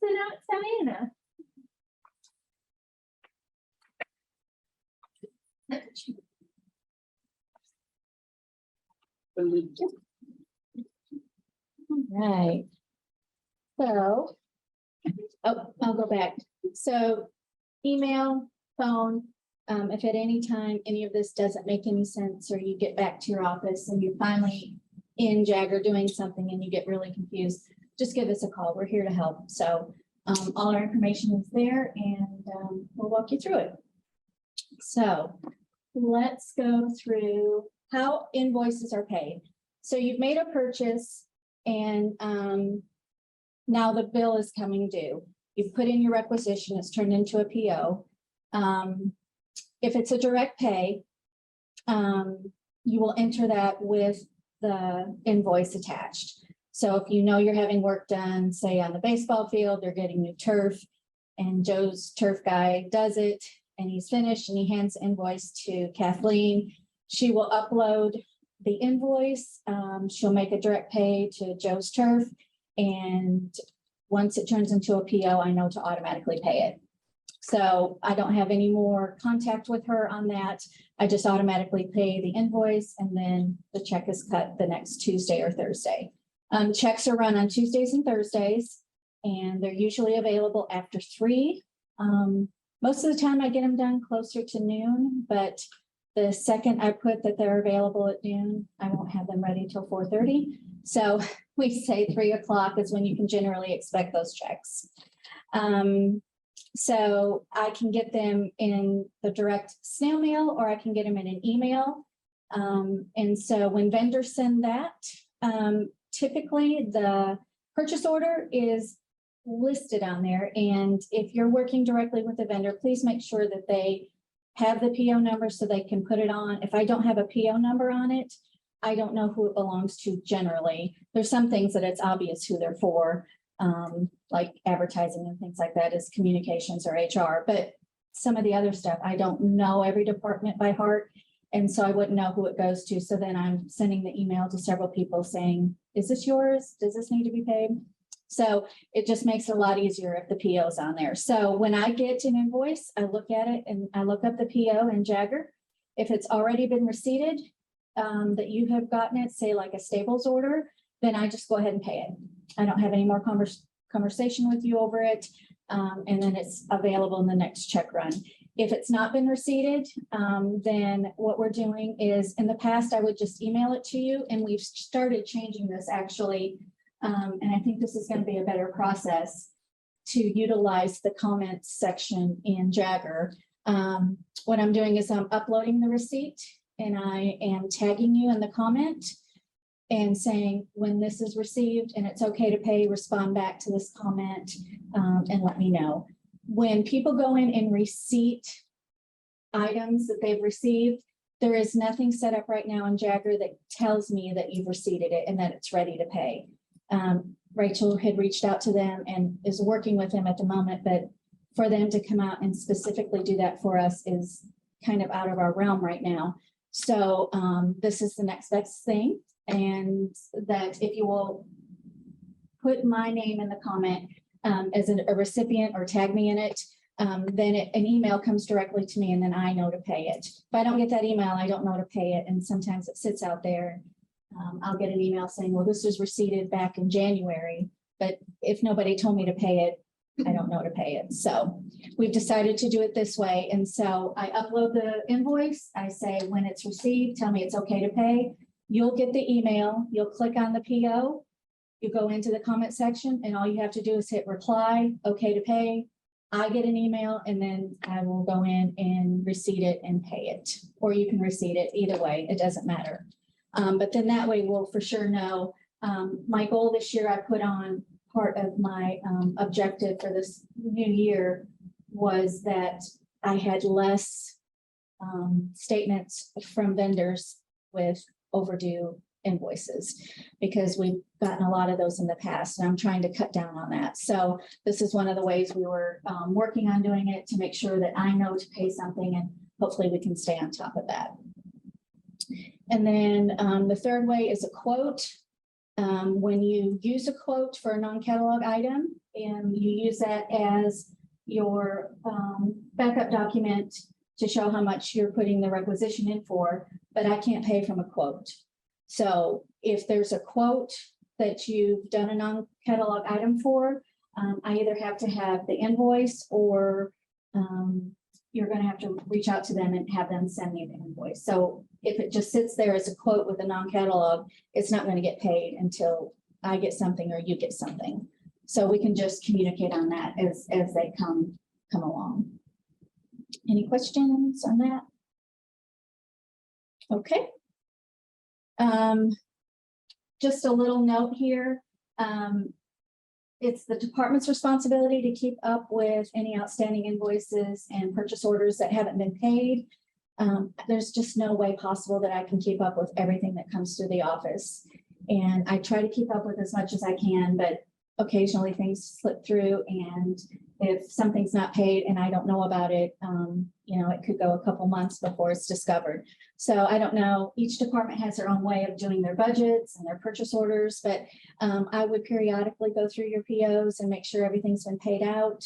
now it's Diana. Right. So, I'll go back. So email, phone, if at any time any of this doesn't make any sense, or you get back to your office and you're finally in Jagger doing something and you get really confused, just give us a call. We're here to help. So all our information is there and we'll walk you through it. So let's go through how invoices are paid. So you've made a purchase and now the bill is coming due. You've put in your requisition, it's turned into a PO. If it's a direct pay, you will enter that with the invoice attached. So if you know you're having work done, say on the baseball field, they're getting new turf, and Joe's turf guy does it, and he's finished, and he hands the invoice to Kathleen. She will upload the invoice. She'll make a direct pay to Joe's turf, and once it turns into a PO, I know to automatically pay it. So I don't have any more contact with her on that. I just automatically pay the invoice, and then the check is cut the next Tuesday or Thursday. Checks are run on Tuesdays and Thursdays, and they're usually available after 3. Most of the time I get them done closer to noon, but the second I put that they're available at noon, I won't have them ready till 4:30. So we say 3 o'clock is when you can generally expect those checks. So I can get them in the direct snail mail, or I can get them in an email. And so when vendors send that, typically the purchase order is listed on there. And if you're working directly with the vendor, please make sure that they have the PO number so they can put it on. If I don't have a PO number on it, I don't know who it belongs to generally. There's some things that it's obvious who they're for, like advertising and things like that is communications or HR, but some of the other stuff, I don't know every department by heart. And so I wouldn't know who it goes to. So then I'm sending the email to several people saying, is this yours? Does this need to be paid? So it just makes it a lot easier if the PO is on there. So when I get an invoice, I look at it and I look up the PO in Jagger. If it's already been receipted, that you have gotten it, say like a Staples order, then I just go ahead and pay it. I don't have any more conversation with you over it. And then it's available in the next check run. If it's not been receipted, then what we're doing is, in the past, I would just email it to you, and we've started changing this actually. And I think this is going to be a better process to utilize the comments section in Jagger. What I'm doing is I'm uploading the receipt, and I am tagging you in the comment and saying, when this is received and it's okay to pay, respond back to this comment and let me know. When people go in and receipt items that they've received, there is nothing set up right now in Jagger that tells me that you've receipted it and that it's ready to pay. Rachel had reached out to them and is working with them at the moment, but for them to come out and specifically do that for us is kind of out of our realm right now. So this is the next best thing. And that if you will put my name in the comment as a recipient or tag me in it, then an email comes directly to me and then I know to pay it. If I don't get that email, I don't know to pay it. And sometimes it sits out there. I'll get an email saying, well, this was receipted back in January, but if nobody told me to pay it, I don't know to pay it. So we've decided to do it this way. And so I upload the invoice. I say, when it's received, tell me it's okay to pay. You'll get the email. You'll click on the PO. You go into the comment section and all you have to do is hit reply, okay to pay. I get an email and then I will go in and receipt it and pay it. Or you can receipt it either way. It doesn't matter. But then that way we'll for sure know. My goal this year, I put on part of my objective for this new year was that I had less statements from vendors with overdue invoices, because we've gotten a lot of those in the past, and I'm trying to cut down on that. So this is one of the ways we were working on doing it, to make sure that I know to pay something, and hopefully we can stay on top of that. And then the third way is a quote. When you use a quote for a non-catalog item and you use that as your backup document to show how much you're putting the requisition in for, but I can't pay from a quote. So if there's a quote that you've done a non-catalog item for, I either have to have the invoice, or you're going to have to reach out to them and have them send me the invoice. So if it just sits there as a quote with a non-catalog, it's not going to get paid until I get something or you get something. So we can just communicate on that as they come along. Any questions on that? Okay. Just a little note here. It's the department's responsibility to keep up with any outstanding invoices and purchase orders that haven't been paid. There's just no way possible that I can keep up with everything that comes through the office. And I try to keep up with as much as I can, but occasionally things slip through, and if something's not paid and I don't know about it, it could go a couple months before it's discovered. So I don't know, each department has their own way of doing their budgets and their purchase orders, but I would periodically go through your POs and make sure everything's been paid out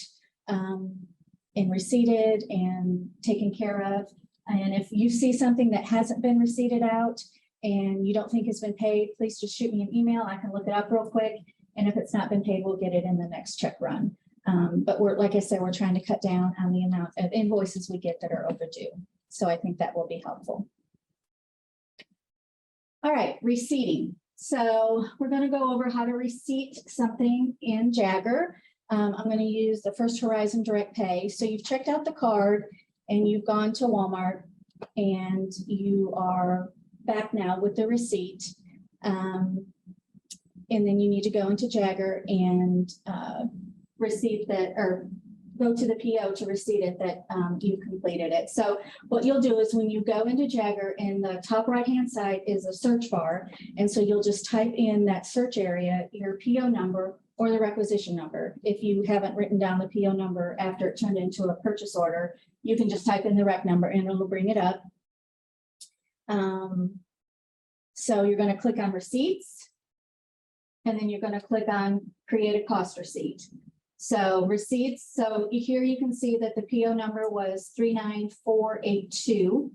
and receipted and taken care of. And if you see something that hasn't been receipted out and you don't think has been paid, please just shoot me an email. I can look it up real quick. And if it's not been paid, we'll get it in the next check run. But like I said, we're trying to cut down on the amount of invoices we get that are overdue. So I think that will be helpful. All right, receipting. So we're going to go over how to receipt something in Jagger. I'm going to use the First Horizon Direct Pay. So you've checked out the card and you've gone to Walmart and you are back now with the receipt. And then you need to go into Jagger and receive that, or go to the PO to receipt it that you've completed it. So what you'll do is when you go into Jagger, in the top right-hand side is a search bar. And so you'll just type in that search area, your PO number or the requisition number. If you haven't written down the PO number after it turned into a purchase order, you can just type in the rec number and it'll bring it up. So you're going to click on receipts. And then you're going to click on create a cost receipt. So receipts, so here you can see that the PO number was 39482.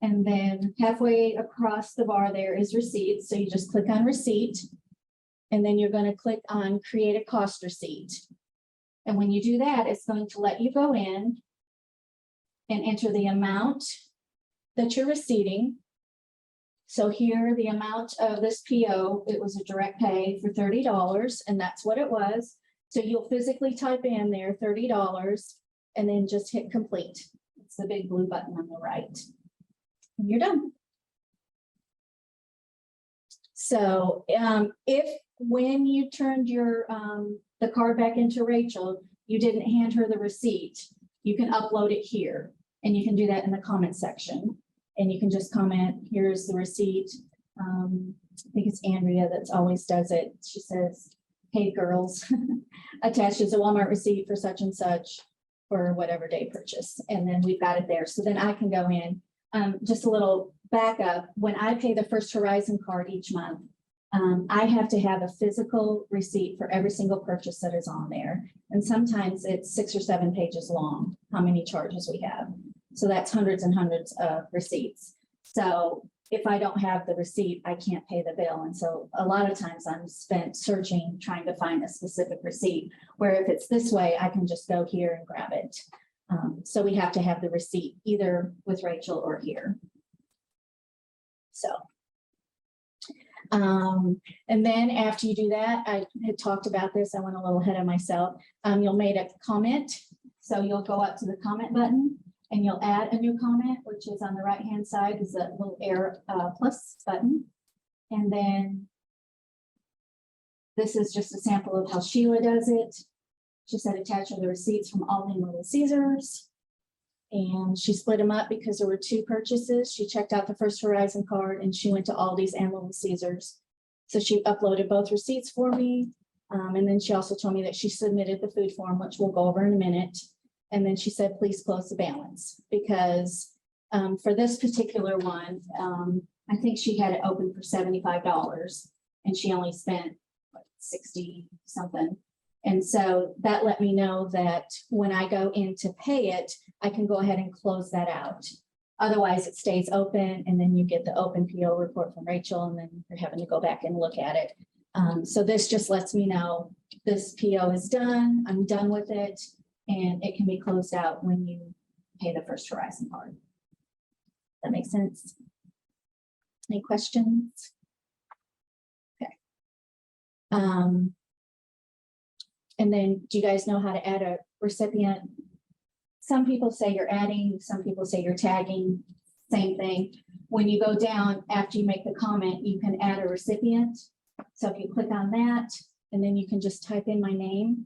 And then halfway across the bar there is receipts. So you just click on receipt. And then you're going to click on create a cost receipt. And when you do that, it's going to let you go in and enter the amount that you're receiving. So here, the amount of this PO, it was a direct pay for $30, and that's what it was. So you'll physically type in there $30 and then just hit complete. It's the big blue button on the right. And you're done. So if when you turned your the card back into Rachel, you didn't hand her the receipt, you can upload it here, and you can do that in the comment section. And you can just comment, here's the receipt. I think it's Andrea that's always does it. She says, hey girls, attaches a Walmart receipt for such and such for whatever day purchase. And then we've got it there. So then I can go in, just a little backup. When I pay the First Horizon card each month, I have to have a physical receipt for every single purchase that is on there. And sometimes it's 6 or 7 pages long, how many charges we have. So that's hundreds and hundreds of receipts. So if I don't have the receipt, I can't pay the bill. And so a lot of times I'm spent searching, trying to find a specific receipt, where if it's this way, I can just go here and grab it. So we have to have the receipt either with Rachel or here. So. And then after you do that, I had talked about this, I went a little ahead of myself. You'll make a comment. So you'll go up to the comment button and you'll add a new comment, which is on the right-hand side is a little plus button. And then this is just a sample of how Sheila does it. She said attach are the receipts from Aldi and Little Caesars. And she split them up because there were 2 purchases. She checked out the First Horizon card and she went to Aldi's and Little Caesars. So she uploaded both receipts for me. And then she also told me that she submitted the food form, which we'll go over in a minute. And then she said, please close the balance because for this particular one, I think she had it open for $75 and she only spent what, 60 something. And so that let me know that when I go in to pay it, I can go ahead and close that out. Otherwise, it stays open and then you get the open PO report from Rachel and then you're having to go back and look at it. So this just lets me know this PO is done, I'm done with it, and it can be closed out when you pay the First Horizon card. That makes sense? Any questions? Okay. And then do you guys know how to add a recipient? Some people say you're adding, some people say you're tagging, same thing. When you go down after you make the comment, you can add a recipient. So if you click on that, and then you can just type in my name,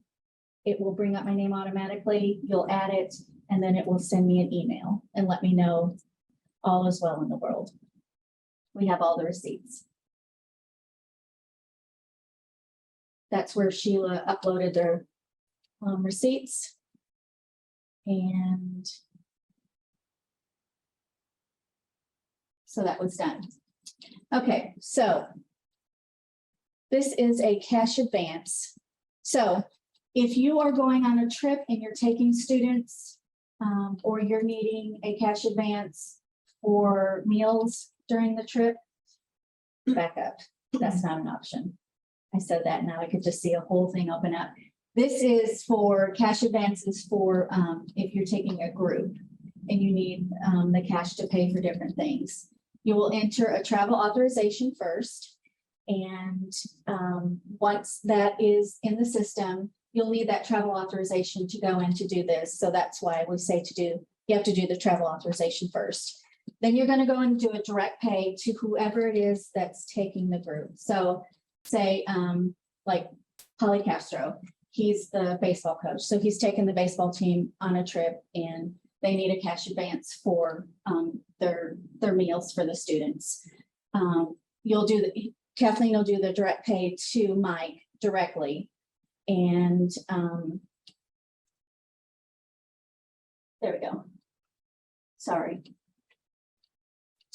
it will bring up my name automatically. You'll add it, and then it will send me an email and let me know all is well in the world. We have all the receipts. That's where Sheila uploaded their receipts. And so that was done. Okay, so this is a cash advance. So if you are going on a trip and you're taking students or you're needing a cash advance for meals during the trip, back up. That's not an option. I said that now I could just see a whole thing open up. This is for cash advances for if you're taking a group and you need the cash to pay for different things. You will enter a travel authorization first. And once that is in the system, you'll need that travel authorization to go in to do this. So that's why we say you have to do the travel authorization first. Then you're going to go and do a direct pay to whoever it is that's taking the group. So say like Polly Castro, he's the baseball coach. So he's taken the baseball team on a trip and they need a cash advance for their meals for the students. Kathleen will do the direct pay to Mike directly. And there we go. Sorry.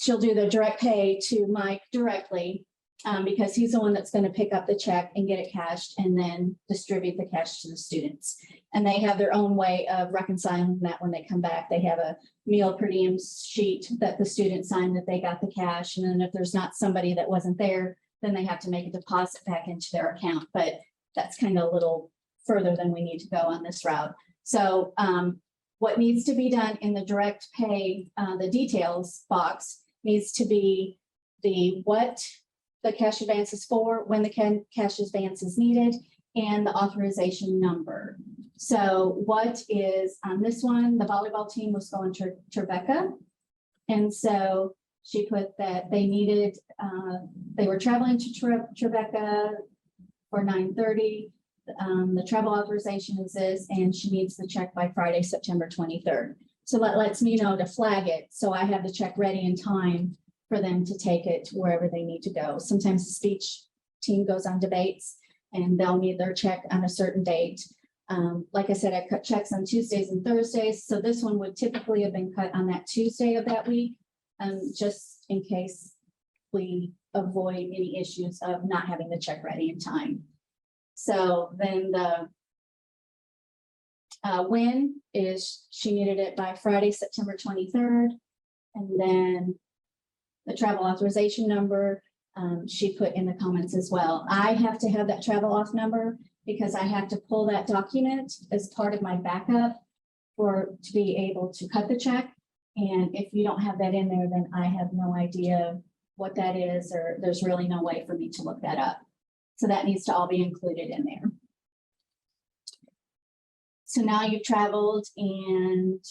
She'll do the direct pay to Mike directly because he's the one that's going to pick up the check and get it cashed and then distribute the cash to the students. And they have their own way of reconciling that when they come back. They have a meal per diem sheet that the students sign that they got the cash. And then if there's not somebody that wasn't there, then they have to make a deposit back into their account. But that's kind of a little further than we need to go on this route. So what needs to be done in the direct pay, the details box needs to be what the cash advance is for, when the cash advance is needed, and the authorization number. So what is on this one, the volleyball team was going to Tribeca. And so she put that they needed, they were traveling to Tribeca for 9:30. The travel authorization is this, and she needs the check by Friday, September 23rd. So that lets me know to flag it. So I have the check ready in time for them to take it to wherever they need to go. Sometimes the speech team goes on debates and they'll need their check on a certain date. Like I said, I cut checks on Tuesdays and Thursdays. So this one would typically have been cut on that Tuesday of that week, just in case we avoid any issues of not having the check ready in time. So then the when is she needed it by Friday, September 23rd. And then The travel authorization number, she put in the comments as well. I have to have that travel auth number because I have to pull that document as part of my backup to be able to cut the check. And if you don't have that in there, then I have no idea what that is, or there's really no way for me to look that up. So that needs to all be included in there. So now you've traveled and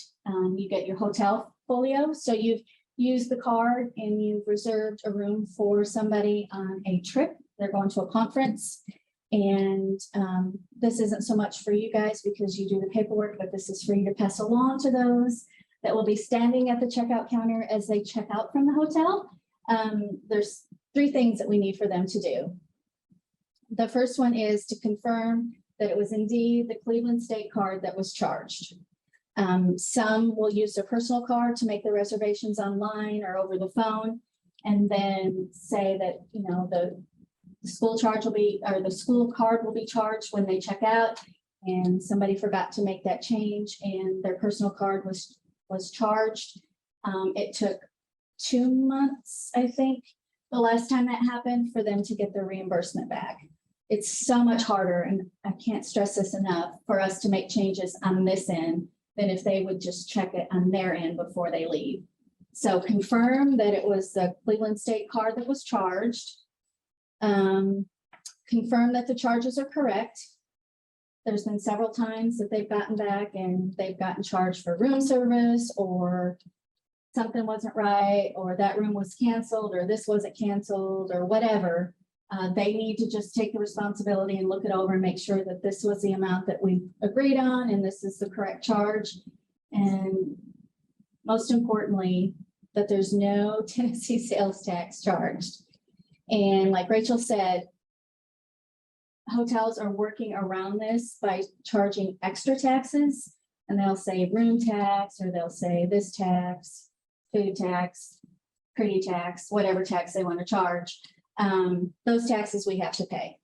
you get your hotel folio. So you've used the card and you've reserved a room for somebody on a trip. They're going to a conference. And this isn't so much for you guys because you do the paperwork, but this is for you to pass along to those that will be standing at the checkout counter as they check out from the hotel. There's 3 things that we need for them to do. The first one is to confirm that it was indeed the Cleveland State card that was charged. Some will use their personal card to make the reservations online or over the phone, and then say that, you know, the school charge will be, or the school card will be charged when they check out, and somebody forgot to make that change and their personal card was charged. It took 2 months, I think, the last time that happened, for them to get their reimbursement back. It's so much harder, and I can't stress this enough, for us to make changes on this end than if they would just check it on their end before they leave. So confirm that it was the Cleveland State card that was charged. Confirm that the charges are correct. There's been several times that they've gotten back and they've gotten charged for room service, or something wasn't right, or that room was canceled, or this wasn't canceled, or whatever. They need to just take the responsibility and look it over and make sure that this was the amount that we agreed on and this is the correct charge. And most importantly, that there's no Tennessee sales tax charged. And like Rachel said, hotels are working around this by charging extra taxes, and they'll say room tax, or they'll say this tax, food tax, pretty tax, whatever tax they want to charge. Those taxes we have to pay.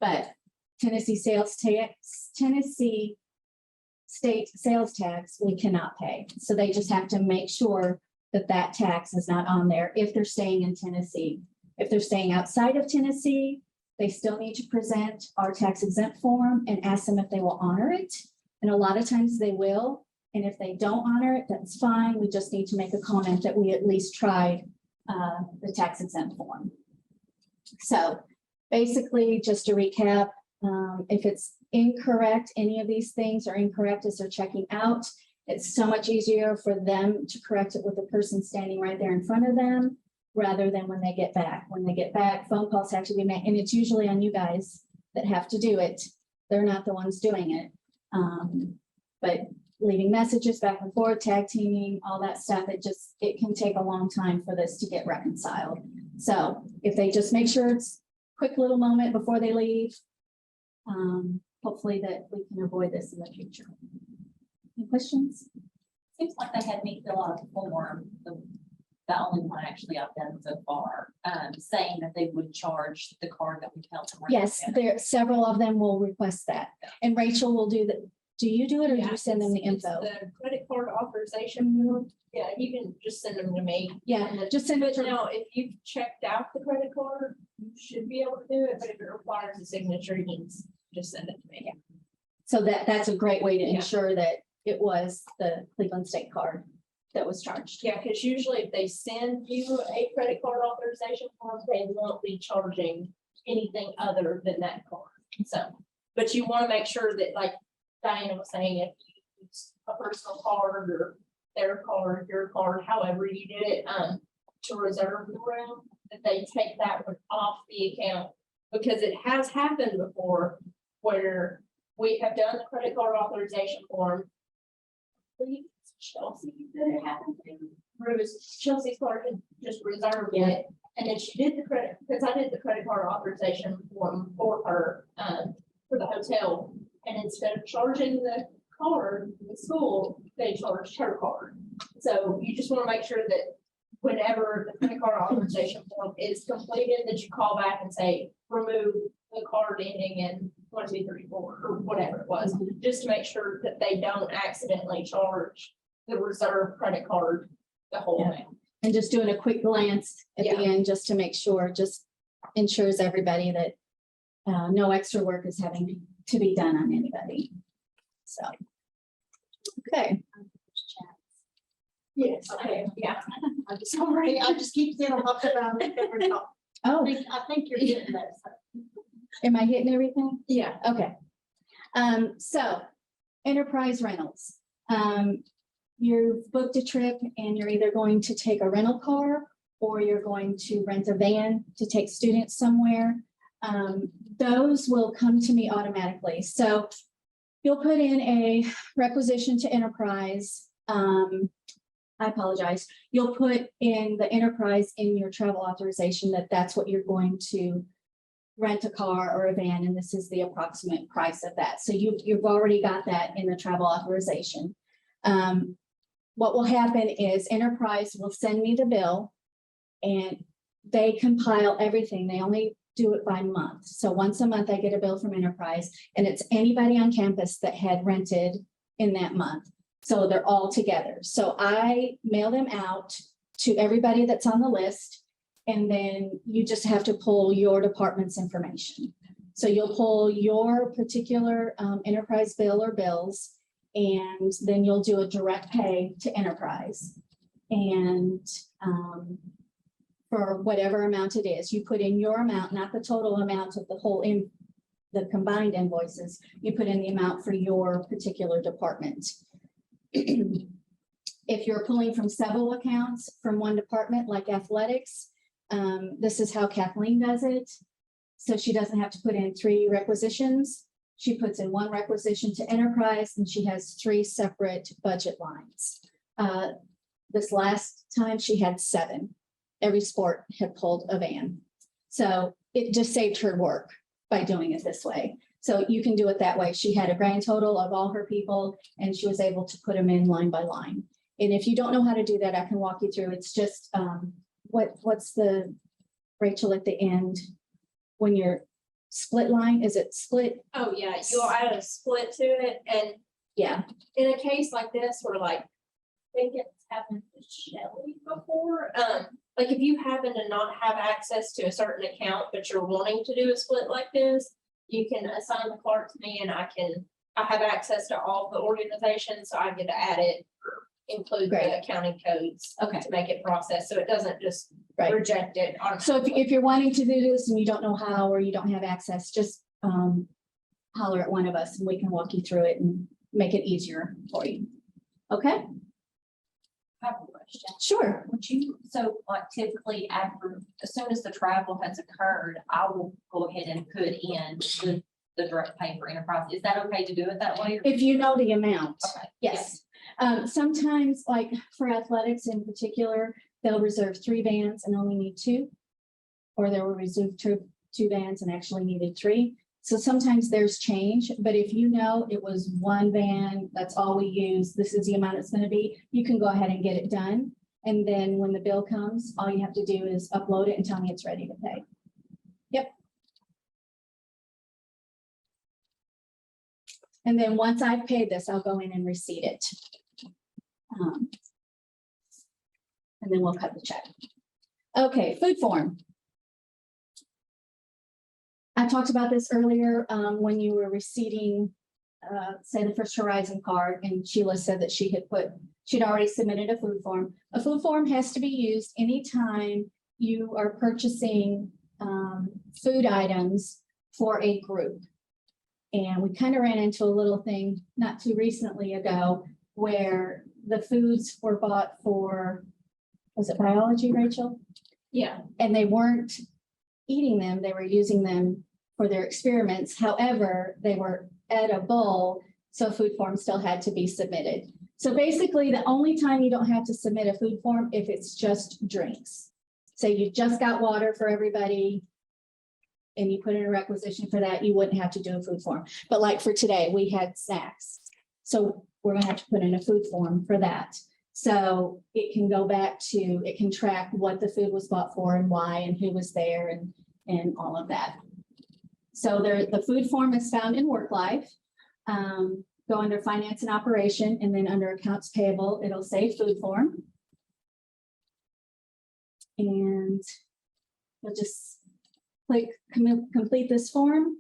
But Tennessee state sales tax, we cannot pay. So they just have to make sure that that tax is not on there if they're staying in Tennessee. If they're staying outside of Tennessee, they still need to present our tax exempt form and ask them if they will honor it. And a lot of times they will. And if they don't honor it, that's fine. We just need to make a comment that we at least tried the tax exempt form. So basically, just to recap, if it's incorrect, any of these things are incorrect as they're checking out, it's so much easier for them to correct it with the person standing right there in front of them, rather than when they get back. When they get back, phone calls have to be made, and it's usually on you guys that have to do it. They're not the ones doing it. But leaving messages back and forth, tag teaming, all that stuff, it can take a long time for this to get reconciled. So if they just make sure it's a quick little moment before they leave, hopefully that we can avoid this in the future. Any questions? Seems like they had me fill out a form, the only one actually I've done so far, saying that they would charge the card that we held. Yes, several of them will request that. And Rachel will do that. Do you do it, or do you send them the It's info? The credit card authorization form. Yeah, you can just send them to me. Yeah, just send it But to. no, if you've checked out the credit card, you should be able to do it, but if it requires a signature, you can just send it to me. So that's a great way to Yeah. ensure that it was the Cleveland State card that was charged. Yeah, because usually if they send you a credit card authorization form, they won't be charging anything other than that card. So, but you want to make sure that, like Diana was saying, if you use a personal card or their card, your card, however you did it, to reserve the room, that they take that one off the account. Because it has happened before where we have done the credit card authorization form. I believe it's Chelsea that it happened to. Where it was Chelsea's card had just reserved it, and then she did the credit, because I did the credit card authorization form for her, for the hotel. And instead of charging the card, the school, they charged her card. So you just want to make sure that whenever the credit card authorization form is completed, that you call back and say, remove the card ending in 1, 2, 3, 4, or whatever it was, just to make sure that they don't accidentally charge the reserve credit card the whole Yeah. thing. And just doing a quick glance at the Yeah. end, just to make sure, just ensures everybody that no extra work is having to be done on anybody. So. Okay. Yes, okay, yeah. I'm just sorry, I just keep saying I'm up around. Oh, I think you're getting this. am I hitting everything? Yeah. Okay. So enterprise rentals. You've booked a trip and you're either going to take a rental car or you're going to rent a van to take students somewhere. Those will come to me automatically. So you'll put in a requisition to enterprise. I apologize. You'll put in the enterprise in your travel authorization that that's what you're going to rent a car or a van, and this is the approximate price of that. So you've already got that in the travel authorization. What will happen is Enterprise will send me the bill and they compile everything. They only do it by month. So once a month I get a bill from Enterprise and it's anybody on campus that had rented in that month. So they're all together. So I mail them out to everybody that's on the list. And then you just have to pull your department's information. So you'll pull your particular enterprise bill or bills, and then you'll do a direct pay to enterprise. And for whatever amount it is, you put in your amount, not the total amount of the whole the combined invoices. You put in the amount for your particular department. If you're pulling from several accounts from one department like athletics, this is how Kathleen does it. So she doesn't have to put in 3 requisitions. She puts in 1 requisition to enterprise and she has 3 separate budget lines. This last time she had 7. Every sport had pulled a van. So it just saved her work by doing it this way. So you can do it that way. She had a grand total of all her people and she was able to put them in line by line. And if you don't know how to do that, I can walk you through. It's just, what's the, Rachel, at the end, when you're split line, is it split? Oh, yeah, you'll add a split to it, and Yeah, in a case like this, where like, I think it's happened to Shelley before, like if you happen to not have access to a certain account, but you're wanting to do a split like this, you can assign the clerk to me and I have access to all the organizations, so I get to add it, or include Great. the accounting codes okay, to make it process, so it doesn't just right. reject it. So if you're wanting to do this and you don't know how, or you don't have access, just holler at one of us and we can walk you through it and make it easier for you. Okay, I have a question. sure. Would you, so like typically after, as soon as the travel has occurred, I will go ahead and put in the direct pay for enterprise. Is that okay to do it that way? Or- If you know the amount, Okay. yes. Sometimes, like for athletics in particular, they'll reserve 3 vans and only need 2. Or they will reserve 2 vans and actually needed 3. So sometimes there's change, but if you know it was 1 van, that's all we use, this is the amount it's going to be, you can go ahead and get it done. And then when the bill comes, all you have to do is upload it and tell me it's ready to pay. Yep. And then once I've paid this, I'll go in and receipt it. And then we'll cut the check. Okay, food form. I talked about this earlier when you were receiving, say, the First Horizon card, and Sheila said that she'd already submitted a food form. A food form has to be used anytime you are purchasing food items for a group. And we kind of ran into a little thing not too recently ago where the foods were bought for, was it biology, Rachel? Yeah, And they weren't eating them, they were using them for their experiments. However, they were edible, so food form still had to be submitted. So basically, the only time you don't have to submit a food form if it's just drinks. Say you just got water for everybody and you put in a requisition for that, you wouldn't have to do a food form. But like for today, we had snacks. So we're gonna have to put in a food form for that. So it can go back to, it can track what the food was bought for and why and who was there and all of that. So the food form is found in Work Life. Go under Finance and Operation, and then under Accounts Payable, it'll say food form. And you'll just click complete this form.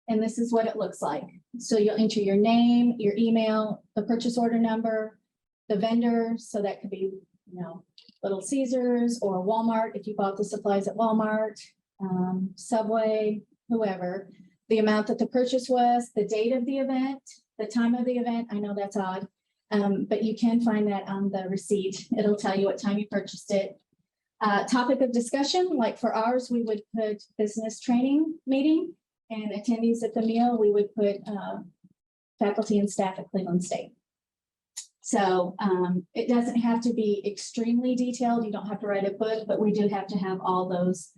And this is what it looks like. So you'll enter your name, your email, the purchase order number, the vendor. So that could be, Little Caesars or Walmart if you bought the supplies at Walmart, Subway, whoever. The amount that the purchase was, the date of the event, the time of the event. I know that's odd, but you can find that on the receipt. It'll tell you what time you purchased it. Topic of discussion, like for ours, we would put business training meeting, and attendees at the meal, we would put faculty and staff at Cleveland State. So it doesn't have to be extremely detailed. You don't have to write a book, but we do have to have all those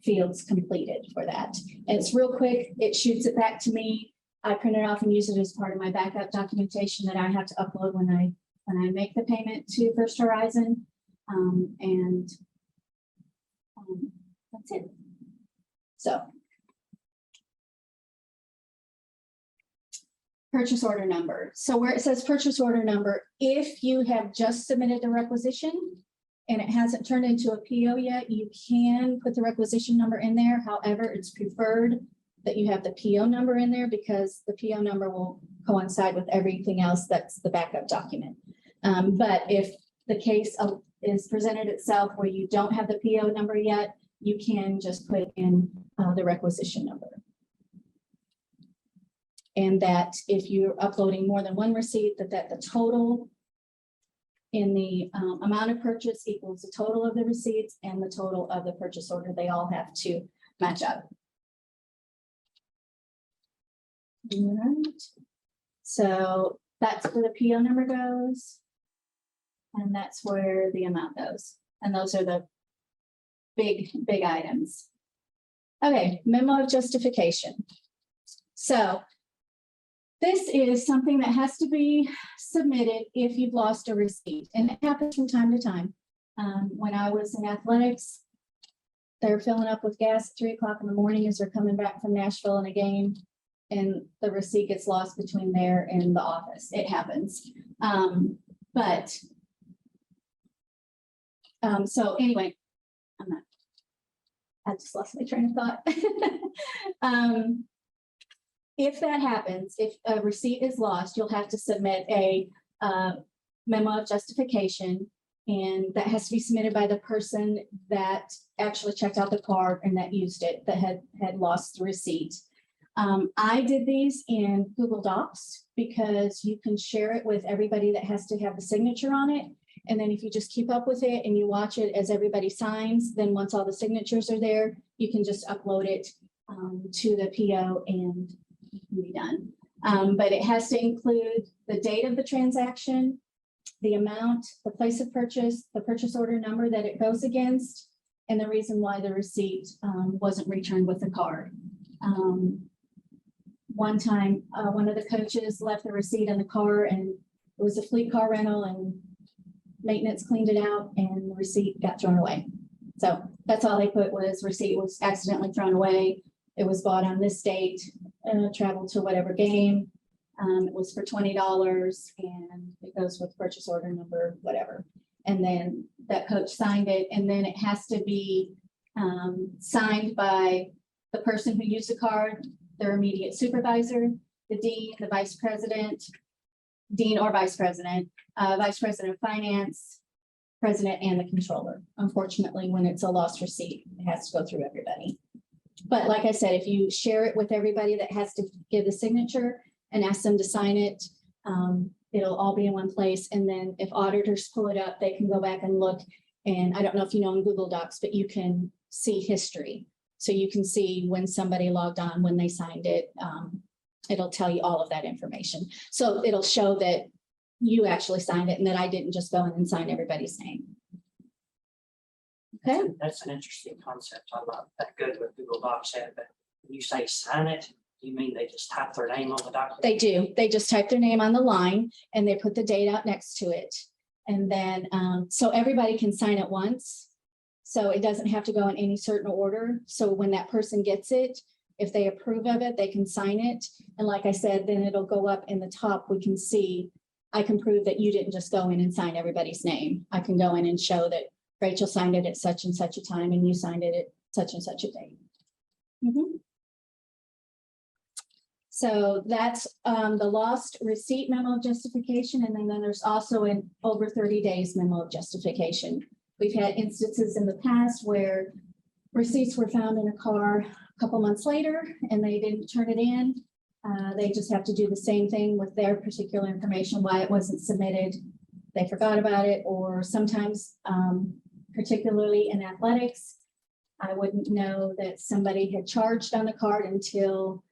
fields completed for that. And it's real quick. It shoots it back to me. I print it off and use it as part of my backup documentation that I have to upload when I make the payment to First Horizon. That's it. So. Purchase order number. So where it says purchase order number, if you have just submitted the requisition and it hasn't turned into a PO yet, you can put the requisition number in there. However, it's preferred that you have the PO number in there because the PO number will coincide with everything else that's the backup document. But if the case is presented itself where you don't have the PO number yet, you can just put in the requisition number. And that if you're uploading more than one receipt, that the total in the amount of purchase equals the total of the receipts and the total of the purchase order. They all have to match up. All right. So that's where the PO number goes. And that's where the amount goes. And those are the big items. Okay, memo of justification. So this is something that has to be submitted if you've lost a receipt, and it happens from time to time. When I was in athletics, they're filling up with gas at 3 o'clock in the morning as they're coming back from Nashville in a game, and the receipt gets lost between there and the office. It happens. So anyway, I just lost my train of thought. If that happens, if a receipt is lost, you'll have to submit a memo of justification, and that has to be submitted by the person that actually checked out the card and that used it, that had lost the receipt. I did these in Google Docs because you can share it with everybody that has to have the signature on it. And then if you just keep up with it and you watch it as everybody signs, then once all the signatures are there, you can just upload it to the PO and it can be done. But it has to include the date of the transaction, the amount, the place of purchase, the purchase order number that it goes against, and the reason why the receipt wasn't returned with the card. One time, one of the coaches left the receipt in the car, and it was a fleet car rental, and maintenance cleaned it out and the receipt got thrown away. So that's all they put was receipt was accidentally thrown away. It was bought on this date, traveled to whatever game. It was for $20 and it goes with purchase order number, whatever. And then that coach signed it, and then it has to be signed by the person who used the card, their immediate supervisor, the dean, the vice president, dean or vice president of finance, president, and the controller. Unfortunately, when it's a lost receipt, it has to go through everybody. But like I said, if you share it with everybody that has to give the signature and ask them to sign it, it'll all be in one place. And then if auditors pull it up, they can go back and look. And I don't know if you know in Google Docs, but you can see history. So you can see when somebody logged on, when they signed it. It'll tell you all of that information. So it'll show that you actually signed it and that I didn't just go in and sign everybody's name. Okay. That's an interesting concept. I'm not that good with Google Docs yet, but when you say sign it, you mean they just type their name on the document? They do. They just type their name on the line and they put the date out next to it. And then, so everybody can sign it once. So it doesn't have to go in any certain order. So when that person gets it, if they approve of it, they can sign it. And like I said, then it'll go up in the top. We can see, I can prove that you didn't just go in and sign everybody's name. I can go in and show that Rachel signed it at such and such a time and you signed it at such and such a date. Mhm. So that's the lost receipt memo of justification, and then there's also an over 30 days memo of justification. We've had instances in the past where receipts were found in a car a couple months later and they didn't turn it in. They just have to do the same thing with their particular information, why it wasn't submitted. They forgot about it, or sometimes, particularly in athletics, I wouldn't know that somebody had charged on the card until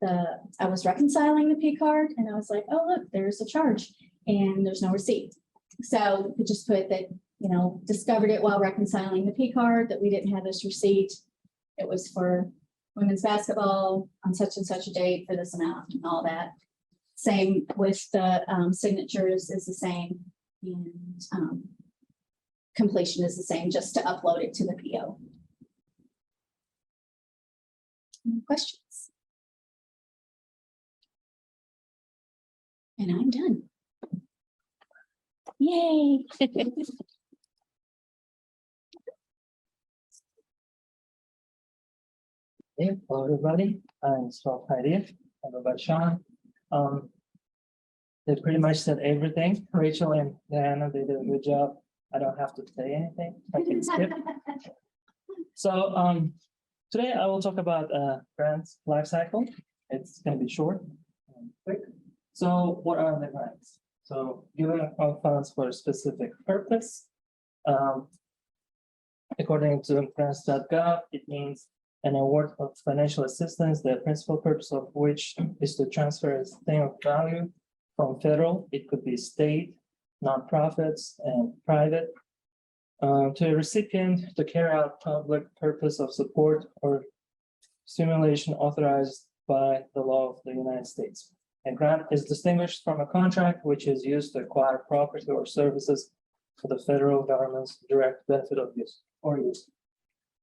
I was reconciling the P card and I was like, oh, look, there's a charge and there's no receipt. So we could just put that, discovered it while reconciling the P card, that we didn't have this receipt. It was for women's basketball on such and such a date for this amount and all that. Same with the signatures is the same, and completion is the same, just to upload it to the PO. Any questions? And I'm done. Yay. Hey, hello, everybody. I'm Swap Idea. I'm about Sean. They pretty much said everything. Rachel and Diana, they did a good job. I don't have to say anything. I can skip. So, today I will talk about grants life cycle. It's gonna be short and quick. So what are the grants? So given our funds for a specific purpose. According to grants.gov, it means an award of financial assistance, the principal purpose of which is to transfer a thing of value from federal, it could be state, nonprofits, and private, to a recipient to carry out public purpose of support or stimulation authorized by the law of the United States. A grant is distinguished from a contract which is used to acquire property or services for the federal government's direct benefit of use or use.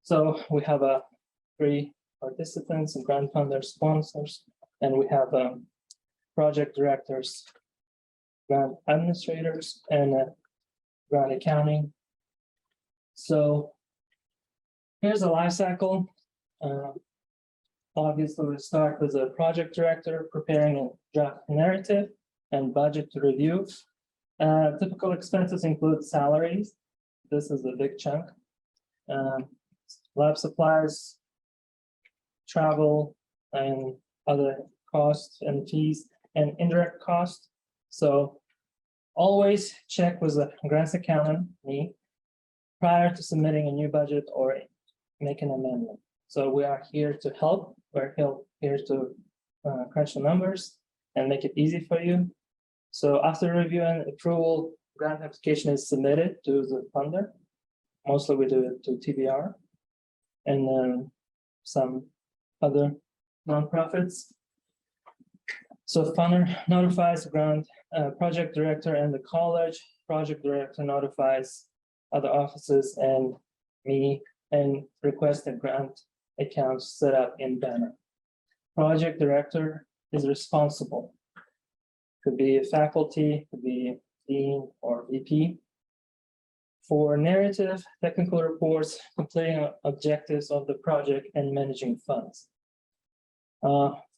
So we have three participants and grant funders, sponsors, and we have project directors, grant administrators, and grant accounting. So here's a life cycle. Obviously, we start with a project director preparing a draft narrative and budget to review. Typical expenses include salaries. This is a big chunk. Lab supplies, travel, and other costs and fees, and indirect costs. So always check with the grants accountant, me, prior to submitting a new budget or make an amendment. So we are here to help. We're here to crunch the numbers and make it easy for you. So after review and approval, grant application is submitted to the funder. Mostly we do it to TBR and then some other nonprofits. So funder notifies the grant project director and the college. Project director notifies other offices and me and request a grant account set up in Banner. Project director is responsible. Could be a faculty, could be dean or VP. For narrative, technical reports, completing objectives of the project and managing funds.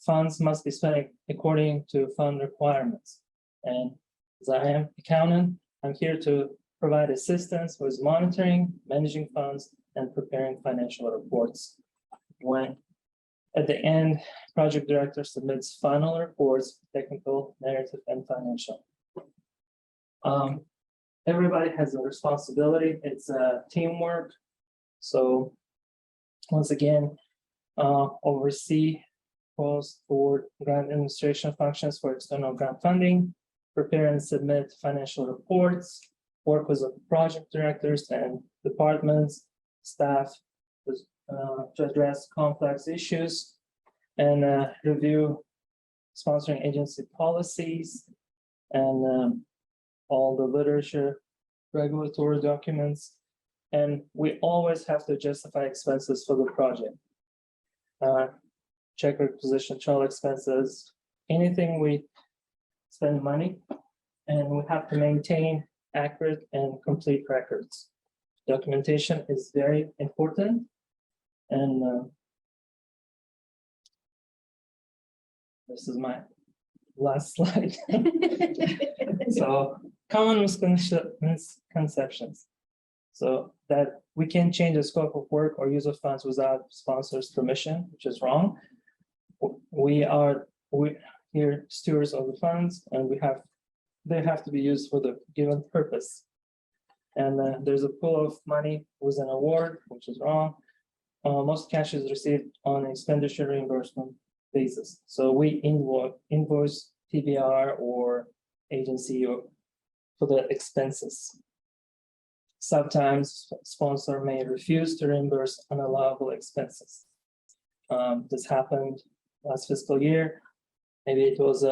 Funds must be spent according to fund requirements. And as I am accountant, I'm here to provide assistance with monitoring, managing funds, and preparing financial reports. When at the end, project director submits final reports, technical, narrative, and financial. Everybody has a responsibility. It's a teamwork. So once again, oversee calls for grant administration functions for external grant funding, prepare and submit financial reports, work with the project directors and departments, staff to address complex issues, and review sponsoring agency policies and all the literature, regulatory documents, and we always have to justify expenses for the project. Check requisition trial expenses, anything we spend money, and we have to maintain accurate and complete records. documentation is very important. And this is my last slide. So common misconceptions. So that we can change the scope of work or use of funds without sponsors' permission, which is wrong. We here stewards of the funds, and they have to be used for the given purpose. And there's a pool of money with an award, which is wrong. Most cash is received on expenditure reimbursement basis. So we invoice TBR or agency or for the expenses. Sometimes sponsor may refuse to reimburse unallowable expenses. This happened last fiscal year. Maybe it was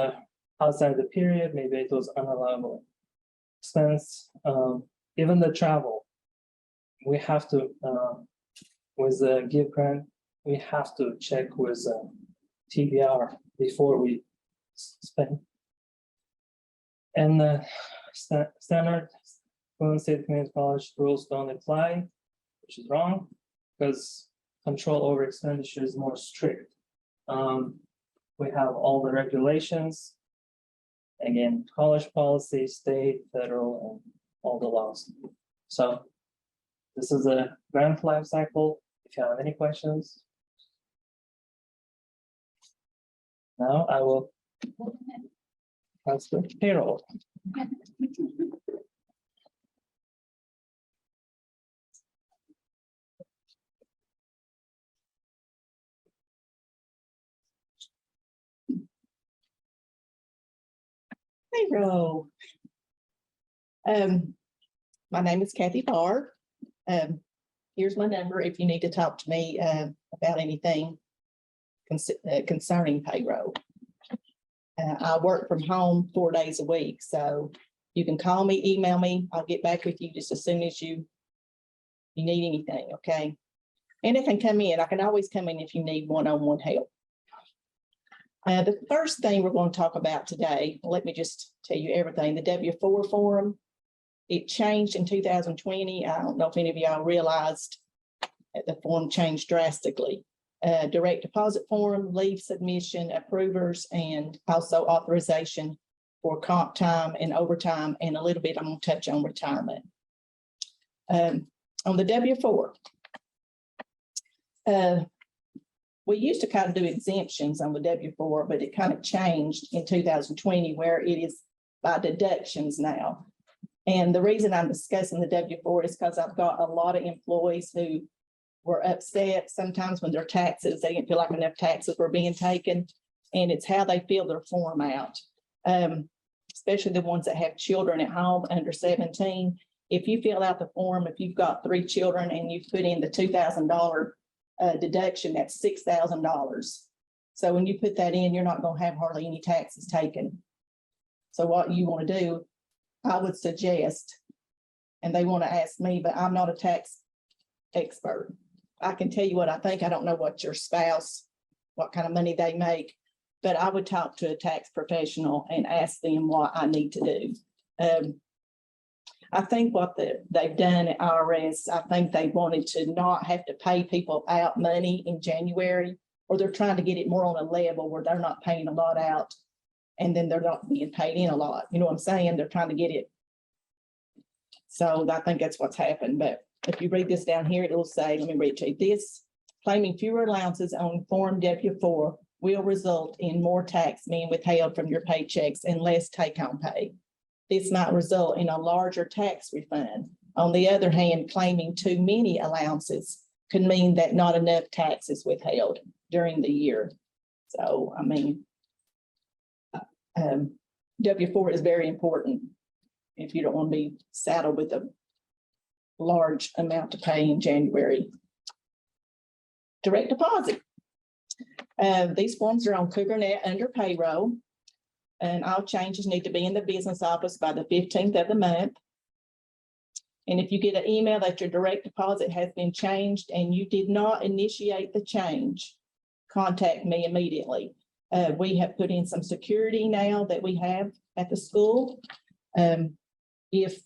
outside the period, maybe it was unallowable expense. Even the travel, we have to, with the GIVE grant, we have to check with TBR before we spend. And the standard Golden State Community College rules don't apply, which is wrong, because control over expenditure is more strict. We have all the regulations. Again, college policy, state, federal, and all the laws. So this is a grant life cycle. If you have any questions. Now I will transfer payroll. Payroll. My name is Kathy Barr. Here's my number if you need to talk to me about anything concerning payroll. I work from home 4 days a week, so you can call me, email me. I'll get back with you just as soon as you need anything, okay? And it can come in. I can always come in if you need one-on-one help. The first thing we're going to talk about today, let me just tell you everything. The W-4 form, it changed in 2020. I don't know if any of y'all realized that the form changed drastically. Direct deposit form, leave submission, approvers, and also authorization for comp time and overtime, and a little bit I'm going to touch on retirement. On the W-4, we used to kind of do exemptions on the W-4, but it kind of changed in 2020 where it is by deductions now. And the reason I'm discussing the W-4 is because I've got a lot of employees who were upset sometimes when their taxes, they didn't feel like enough taxes were being taken. And it's how they fill their form out. Especially the ones that have children at home under 17. If you fill out the form, if you've got 3 children and you put in the $2,000 deduction, that's $6,000. So when you put that in, you're not going to have hardly any taxes taken. So what you want to do, I would suggest, and they want to ask me, but I'm not a tax expert. I can tell you what I think. I don't know what your spouse, what kind of money they make, but I would talk to a tax professional and ask them what I need to do. I think what they've done at IRS, I think they wanted to not have to pay people out money in January, or they're trying to get it more on a level where they're not paying a lot out and then they're not being paid in a lot. You know what I'm saying? They're trying to get it. So I think that's what's happened. But if you read this down here, it will say, let me read to you. This claiming fewer allowances on Form W-4 will result in more tax being withheld from your paychecks and less take-home pay. This might result in a larger tax refund. On the other hand, claiming too many allowances could mean that not enough tax is withheld during the year. So, I mean, W-4 is very important if you don't want to be saddled with a large amount to pay in January. Direct deposit. These forms are on CougarNet under payroll. And all changes need to be in the business office by the 15th of the month. And if you get an email that your direct deposit has been changed and you did not initiate the change, contact me immediately. We have put in some security now that we have at the school. If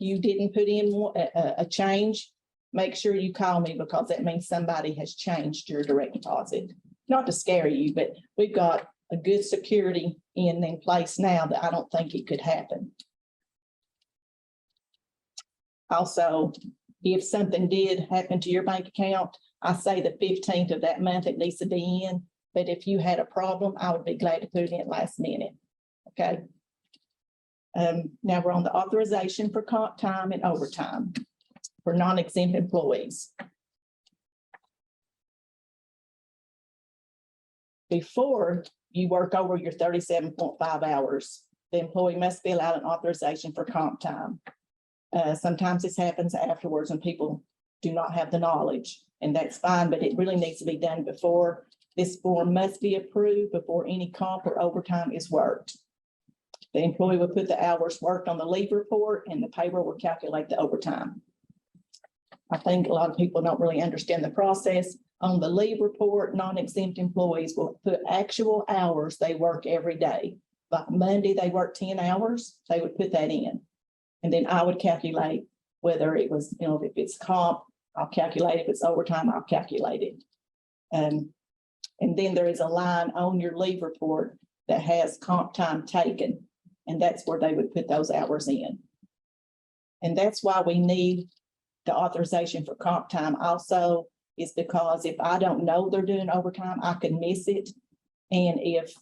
you didn't put in a change, make sure you call me because that means somebody has changed your direct deposit. Not to scare you, but we've got a good security in place now that I don't think it could happen. Also, if something did happen to your bank account, I say the 15th of that month, it needs to be in. But if you had a problem, I would be glad to put it in last minute. Okay. Now we're on the authorization for comp time and overtime for non-exempt employees. Before you work over your 37.5 hours, the employee must be allowed an authorization for comp time. Sometimes this happens afterwards when people do not have the knowledge, and that's fine, but it really needs to be done before. This form must be approved before any comp or overtime is worked. The employee will put the hours worked on the leave report, and the payroll will calculate the overtime. I think a lot of people don't really understand the process. On the leave report, non-exempt employees will put actual hours they work every day. Like Monday, they work 10 hours, they would put that in. And then I would calculate whether it was, if it's comp, I'll calculate. If it's overtime, I'll calculate it. And then there is a line on your leave report that has comp time taken, and that's where they would put those hours in. And that's why we need the authorization for comp time also, is because if I don't know they're doing overtime, I can miss it. And if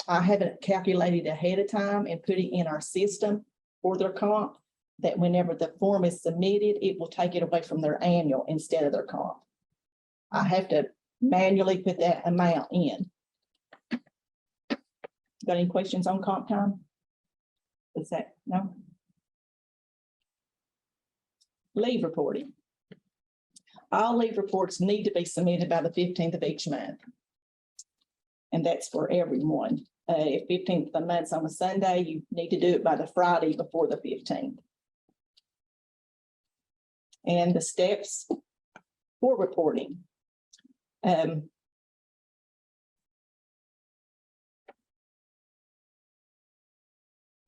I haven't calculated ahead of time and put it in our system for their comp, that whenever the form is submitted, it will take it away from their annual instead of their comp. I have to manually put that amount in. Got any questions on comp time? Is that, no? Leave reporting. All leave reports need to be submitted by the 15th of each month. And that's for everyone. If 15th of the month's on a Sunday, you need to do it by the Friday before the 15th. And the steps for reporting.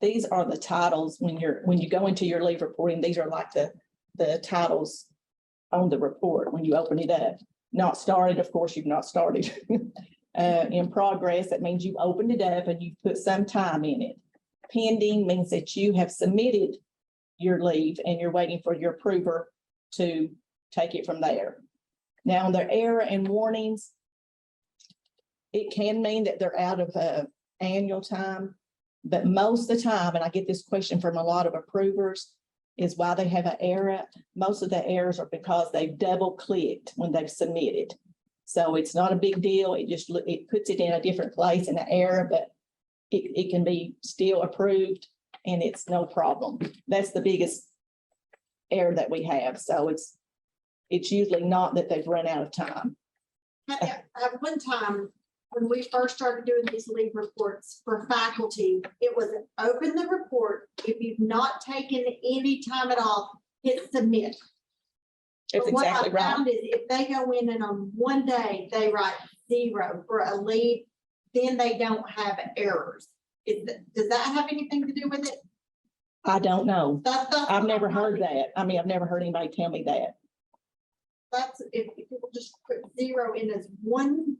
These are the titles when you go into your leave reporting. These are like the titles on the report when you open it up. Not started, of course, you've not started. In progress, that means you opened it up and you put some time in it. Pending means that you have submitted your leave and you're waiting for your approver to take it from there. Now, on their error and warnings, it can mean that they're out of annual time, but most of the time, and I get this question from a lot of approvers, is why they have an error. Most of the errors are because they've double clicked when they've submitted. So it's not a big deal. It puts it in a different place in an error, but it can be still approved and it's no problem. That's the biggest error that we have. So it's usually not that they've run out of time. At one time, when we first started doing these leave reports for faculty, it was open the report. If you've not taken any time at all, hit submit. It's But what I exactly right. found is if they go in and on one day, they write 0 for a leave, then they don't have errors. Does that have anything to do with it? I don't know. That's I've never heard that. I mean, I've never heard anybody tell me that. That's if people just put 0 in as one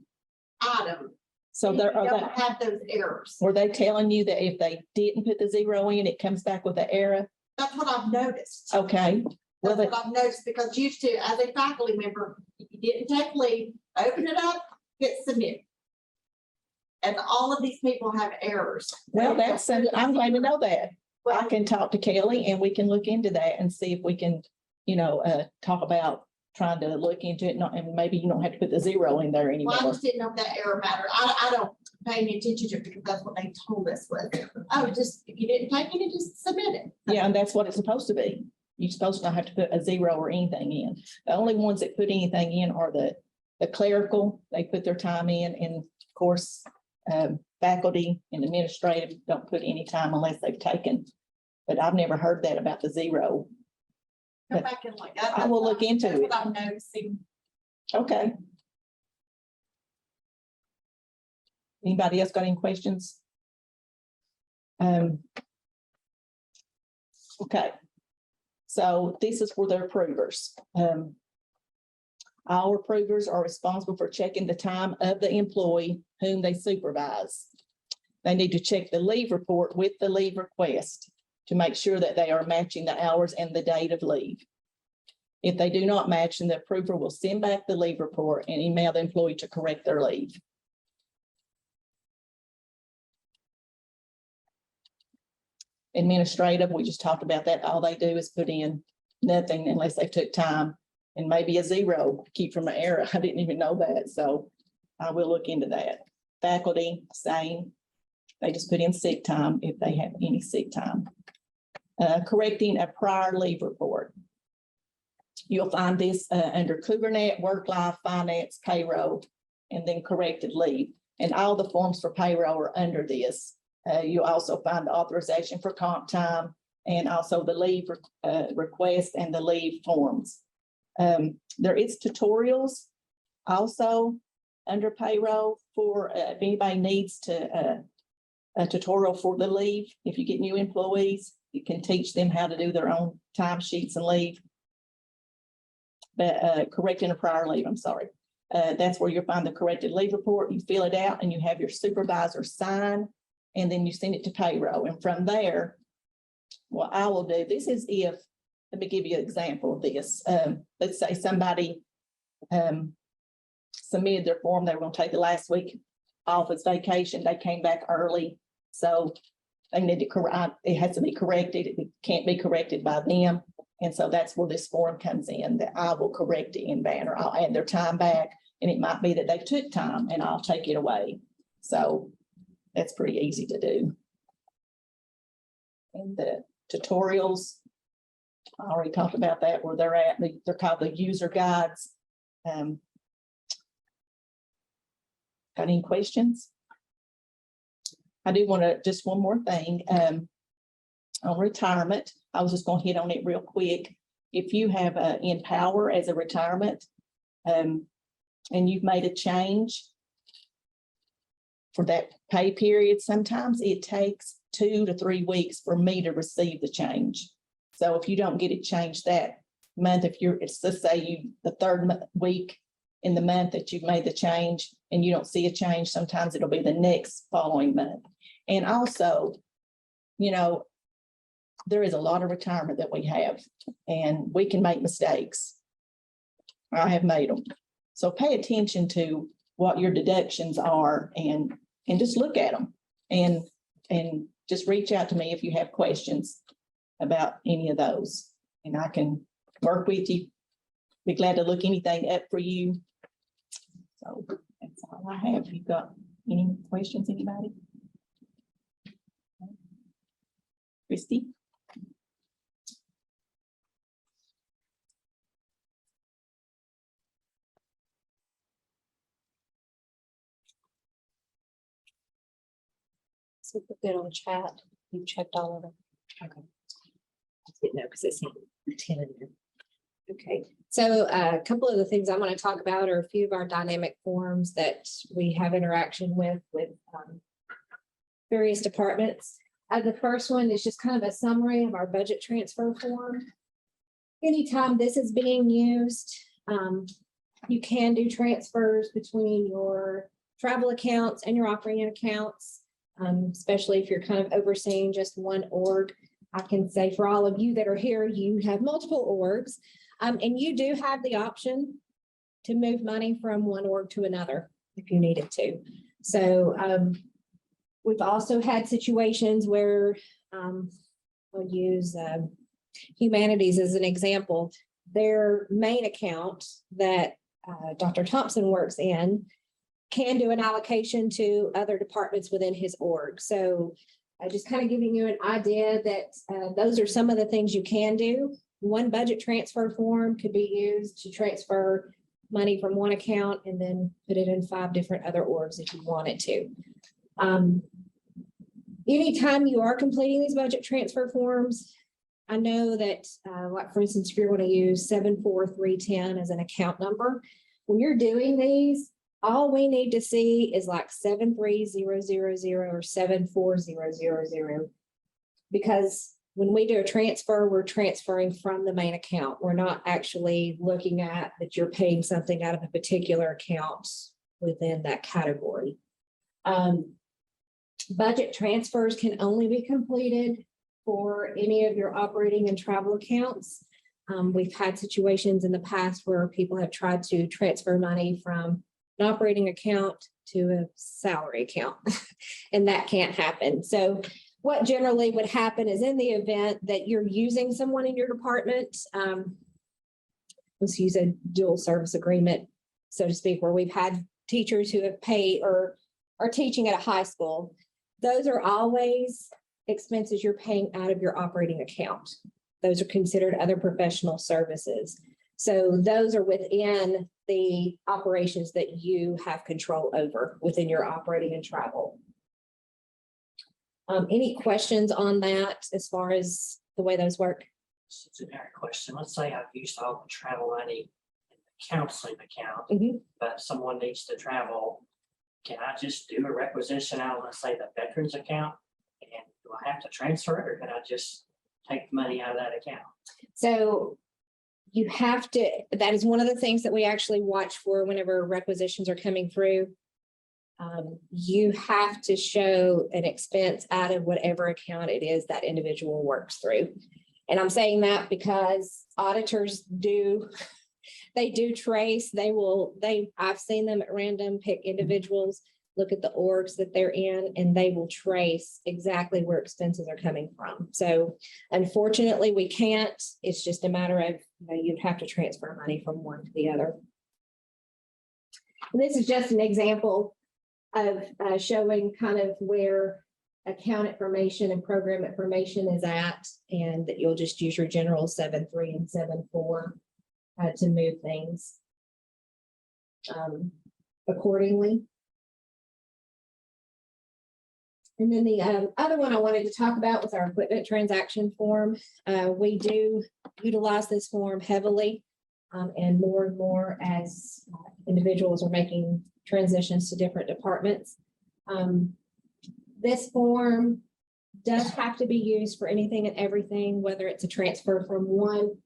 item. So then there you are don't that. have those errors. Were they telling you that if they didn't put the 0 in, it comes back with an error? That's what I've noticed. Okay. Well, That's what I've noticed, because used to, as a faculty member, if you didn't take leave, open it up, hit submit. And all of these people have errors. well, I'm glad to know that. I Well, can talk to Kelly and we can look into that and see if we can, talk about trying to look into it. And maybe you don't have to put the 0 in there well, I anymore. just didn't know if that error mattered. I don't pay any attention to it because that's what they told us was, oh, just, if you didn't take it, just submit it. Yeah, and that's what it's supposed to be. You're supposed to not have to put a 0 or anything in. The only ones that put anything in are the clerical. They put their time in, and of course, faculty and administrative don't put any time unless they've taken. But I've never heard that about the 0. Go back and look. That's I will what look into that's it. what I'm noticing. Okay. Anybody else got any questions? Okay. So this is for the approvers. Our approvers are responsible for checking the time of the employee whom they supervise. They need to check the leave report with the leave request to make sure that they are matching the hours and the date of leave. If they do not match, then the approver will send back the leave report and email the employee to correct their leave. Administrative, we just talked about that. All they do is put in nothing unless they took time and maybe a zero, keep from an error. I didn't even know that, so I will look into that. Faculty, same. They just put in sick time if they have any sick time. Correcting a prior leave report. You'll find this under Cougar-Net, work life, finance, payroll, and then corrected leave. And all the forms for payroll are under this. You'll also find the authorization for comp time and also the leave request and the leave forms. There is tutorials also under payroll for if anybody needs a tutorial for the leave. If you get new employees, you can teach them how to do their own time sheets and leave. But correcting a prior leave, I'm sorry. That's where you'll find the corrected leave report. You fill it out and you have your supervisor sign, and then you send it to payroll. And from there, what I will do, this is if, let me give you an example of this. Let's say somebody submitted their form, they were gonna take the last week off as vacation, they came back early. So they need to correct, it has to be corrected, it can't be corrected by them. And so that's where this form comes in, that I will correct it in Banner, I'll add their time back, and it might be that they took time and I'll take it away. So that's pretty easy to do. And the tutorials, I already talked about that, where they're at, they're called the user guides. Got any questions? I do want to, just one more thing, on retirement, I was just going to hit on it real quick. If you have Empower as a retirement, and you've made a change for that pay period, sometimes it takes 2 to 3 weeks for me to receive the change. So if you don't get it changed that month, if you're, it's, let's say you, the third week in the month that you've made the change and you don't see a change, sometimes it'll be the next following month. And also, you know, there is a lot of retirement that we have, and we can make mistakes. I have made them. So pay attention to what your deductions are and just look at them and just reach out to me if you have questions about any of those, and I can work with you. Be glad to look anything up for you. So that's all I have. You got any questions, anybody? Christy? So put that on chat. You checked all of them. Okay. I didn't know because it's not 10 in there. Okay, so a couple of the things I want to talk about are a few of our dynamic forms that we have interaction with various departments. The first one is just kind of a summary of our budget transfer form. Anytime this is being used, you can do transfers between your travel accounts and your operating accounts, especially if you're kind of overseeing just one org. I can say for all of you that are here, you have multiple orgs, and you do have the option to move money from one org to another if you needed to. So we've also had situations where we'll use Humanities as an example. Their main account that Dr. Thompson works in can do an allocation to other departments within his org. So just kind of giving you an idea that those are some of the things you can do. One budget transfer form could be used to transfer money from one account and then put it in 5 different other orgs if you wanted to. Anytime you are completing these budget transfer forms, I know that, like for instance, if you're going to use 74310 as an account number, when you're doing these, all we need to see is like 73000 or 74000, because when we do a transfer, we're transferring from the main account. We're not actually looking at that you're paying something out of a particular account within that category. Budget transfers can only be completed for any of your operating and travel accounts. We've had situations in the past where people have tried to transfer money from an operating account to a salary account, and that can't happen. So what generally would happen is in the event that you're using someone in your department, let's use a dual service agreement, so to speak, where we've had teachers who have paid or are teaching at a high school. Those are always expenses you're paying out of your operating account. Those are considered other professional services. So those are within the operations that you have control over within your operating and travel. Any questions on that as far as the way those work? It's a generic question. Let's say I've used all the travel money in the counseling account, Mhm. but someone needs to travel. Can I just do a requisition out of, let's say, the veterans account? And do I have to transfer it, or can I just take the money out of that account? So you have to, that is one of the things that we actually watch for whenever requisitions are coming through. You have to show an expense out of whatever account it is that individual works through. And I'm saying that because auditors do, they do trace, I've seen them at random pick individuals, look at the orgs that they're in, and they will trace exactly where expenses are coming from. So unfortunately, we can't. It's just a matter of, you'd have to transfer money from one to the other. And this is just an example of showing kind of where account information and program information is at, and that you'll just use your general 7.3 and 7.4 to move things accordingly. And then the other one I wanted to talk about was our equipment transaction form. We do utilize this form heavily and more as individuals are making transitions to different departments. This form does have to be used for anything and everything, whether it's a transfer from one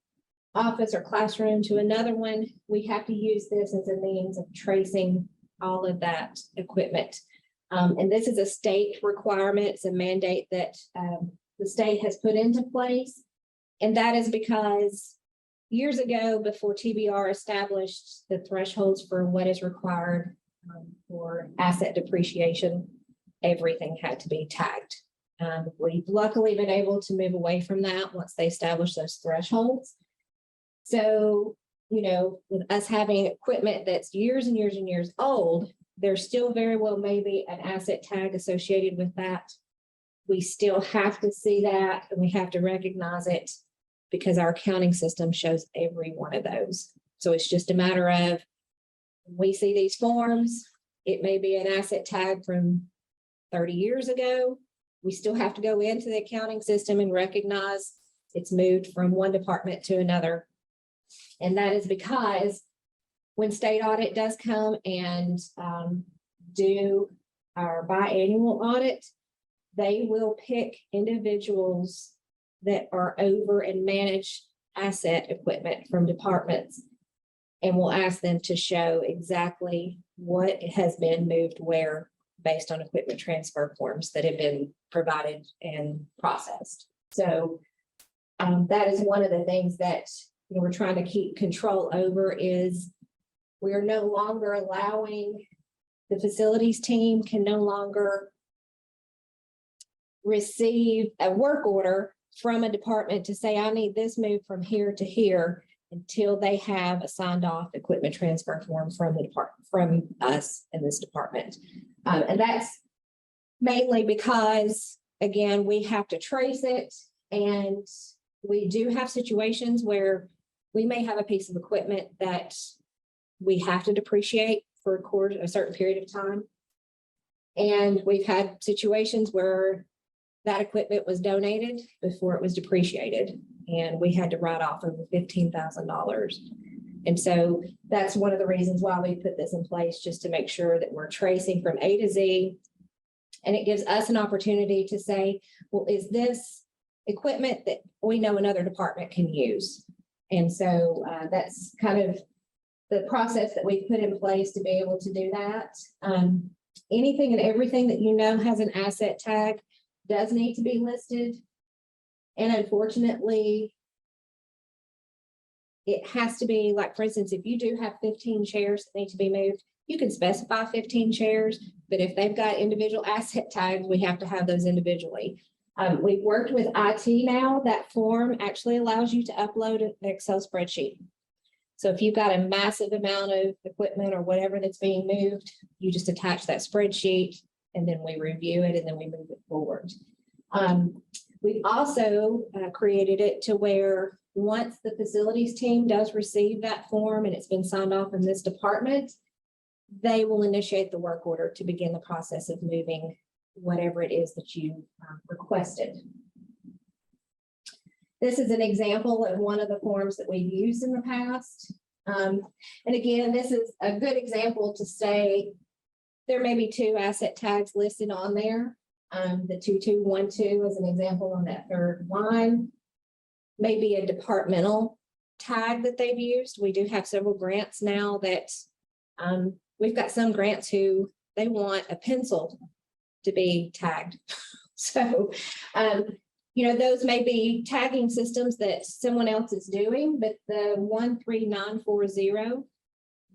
office or classroom to another one. We have to use this as a means of tracing all of that equipment. And this is a state requirement. It's a mandate that the state has put into place. And that is because years ago, before TBR established the thresholds for what is required for asset depreciation, everything had to be tagged. We've luckily been able to move away from that once they established those thresholds. So, with us having equipment that's years and years and years old, there's still very well maybe an asset tag associated with that. We still have to see that, and we have to recognize it because our accounting system shows every one of those. So it's just a matter of, we see these forms, it may be an asset tag from 30 years ago. We still have to go into the accounting system and recognize it's moved from one department to another. And that is because when state audit does come and do our biannual audit, they will pick individuals that are over and manage asset equipment from departments. And we'll ask them to show exactly what has been moved where based on equipment transfer forms that have been provided and processed. So that is one of the things that we're trying to keep control over is we are no longer allowing, the facilities team can no longer receive a work order from a department to say, I need this moved from here to here until they have a signed off equipment transfer form from the department, from us in this department. And that's mainly because, again, we have to trace it, and we do have situations where we may have a piece of equipment that we have to depreciate for a certain period of time. And we've had situations where that equipment was donated before it was depreciated, and we had to write off over $15,000. And so that's one of the reasons why we put this in place, just to make sure that we're tracing from A to Z. And it gives us an opportunity to say, well, is this equipment that we know another department can use. And so that's kind of the process that we put in place to be able to do that. Anything and everything that you know has an asset tag does need to be listed. And unfortunately, it has to be, like, for instance, if you do have 15 chairs that need to be moved, you can specify 15 chairs, but if they've got individual asset tags, we have to have those individually. We've worked with IT now. That form actually allows you to upload an Excel spreadsheet. So if you've got a massive amount of equipment or whatever that's being moved, you just attach that spreadsheet and then we review it and then we move it forward. We've also created it to where once the facilities team does receive that form and it's been signed off in this department, they will initiate the work order to begin the process of moving whatever it is that you requested. This is an example of one of the forms that we've used in the past. And again, this is a good example to say there may be 2 asset tags listed on there. The 2212 is an example on that third line. Maybe a departmental tag that they've used. We do have several grants now that we've got some grants who they want a pencil to be tagged. So, those may be tagging systems that someone else is doing, but the 13940,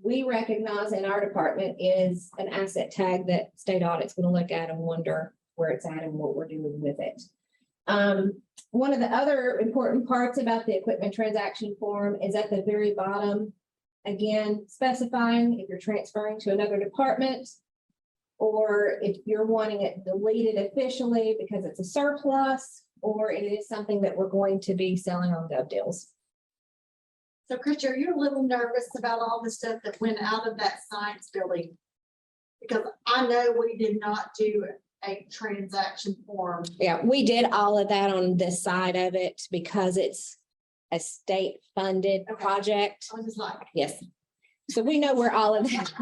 we recognize in our department is an asset tag that state audit's going to look at and wonder where it's at and what we're doing with it. One of the other important parts about the equipment transaction form is at the very bottom, again, specifying if you're transferring to another department or if you're wanting it deleted officially because it's a surplus, or it is something that we're going to be selling on GovDeals. So Christian, you're a little nervous about all the stuff that went out of that science building. Because I know we did not do a transaction form. Yeah, we did all of that on this side of it because it's a state funded Okay. project. I was just like, Yes. So we know where all of that.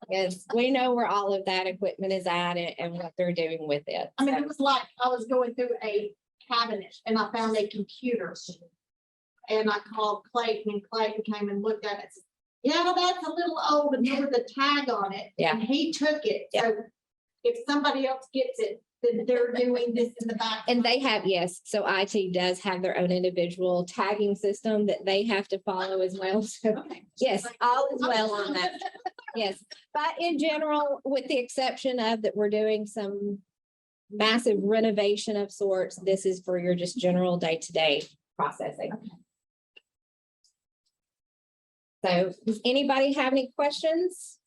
Yes, we know where all of that equipment is at and what they're doing with it. I mean, it was like I was going through a cabinet and I found a computer. And I called Clayton and Clayton came and looked at it. and said, yeah, that's a little old and there was a tag on it. Yeah. And he took it. So if somebody else gets it, then they're doing this in the back. And they have, yes, so IT does have their own individual tagging system that they have to follow as well. So Okay. yes, all is well on that. Yes, but in general, with the exception of that, we're doing some massive renovation of sorts. This is for your just general day-to-day processing. So does anybody have any questions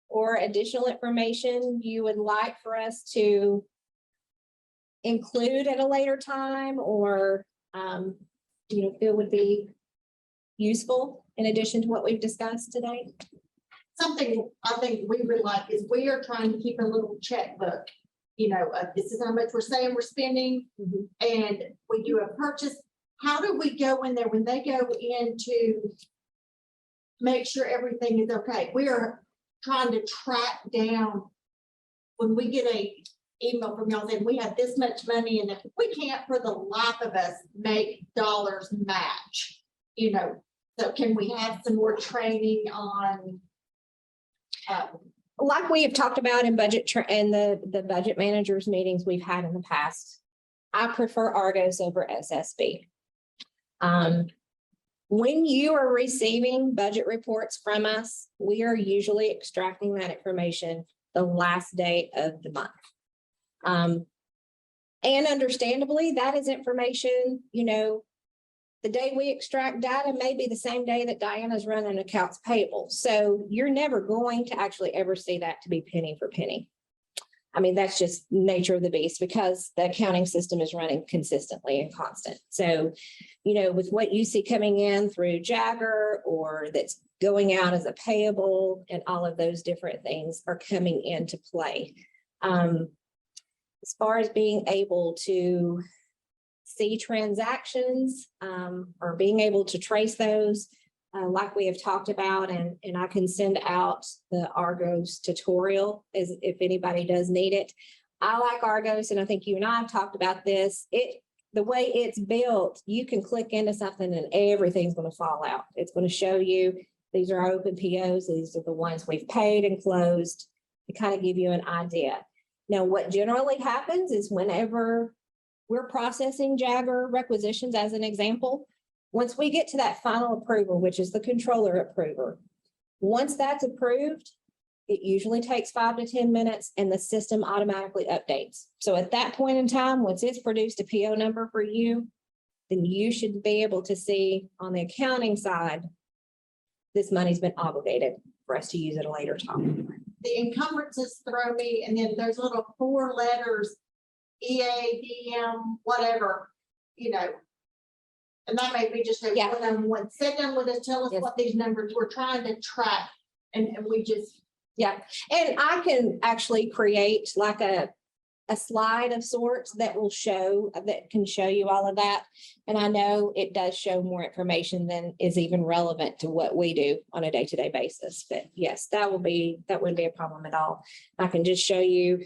or additional information you would like for us to include at a later time or, feel would be useful in addition to what we've discussed today? Something I think we would like is we are trying to keep a little checkbook. This is how much we're saying we're spending and we do a purchase. How do we go in there when they go in to make sure everything is okay? We are trying to track down when we get a email from y'all saying we have this much money and we can't for the life of us make dollars match, so can we have some more training on Like we have talked about in budget and the budget managers meetings we've had in the past, I prefer Argos over SSB. When you are receiving budget reports from us, we are usually extracting that information the last day of the month. And understandably, that is information, the day we extract data may be the same day that Diana's running accounts payable. So you're never going to actually ever see that to be penny for penny. I mean, that's just nature of the beast because the accounting system is running consistently and constant. So, with what you see coming in through Jagger or that's going out as a payable and all of those different things are coming into play. As far as being able to see transactions or being able to trace those, like we have talked about, and I can send out the Argos tutorial as if anybody does need it. I like Argos, and I think you and I have talked about this. The way it's built, you can click into something and everything's gonna fall out. It's gonna show you, these are our open POs, these are the ones we've paid and closed, to kind of give you an idea. Now, what generally happens is whenever we're processing Jagger requisitions, as an example, once we get to that final approval, which is the controller approver, once that's approved, it usually takes 5 to 10 minutes and the system automatically updates. So at that point in time, once it's produced a PO number for you, then you should be able to see on the accounting side, this money's been obligated for us to use at a later time. The encumbrances throw me, and then there's little 4 letters, EADM, whatever, you know. And that may be just a Yeah. one-on-one, sit down with us, tell us Yes. what these numbers, we're trying to track, and we just. Yeah, and I can actually create like a slide of sorts that will show, that can show you all of that. And I know it does show more information than is even relevant to what we do on a day-to-day basis. But yes, that wouldn't be a problem at all. I can just show you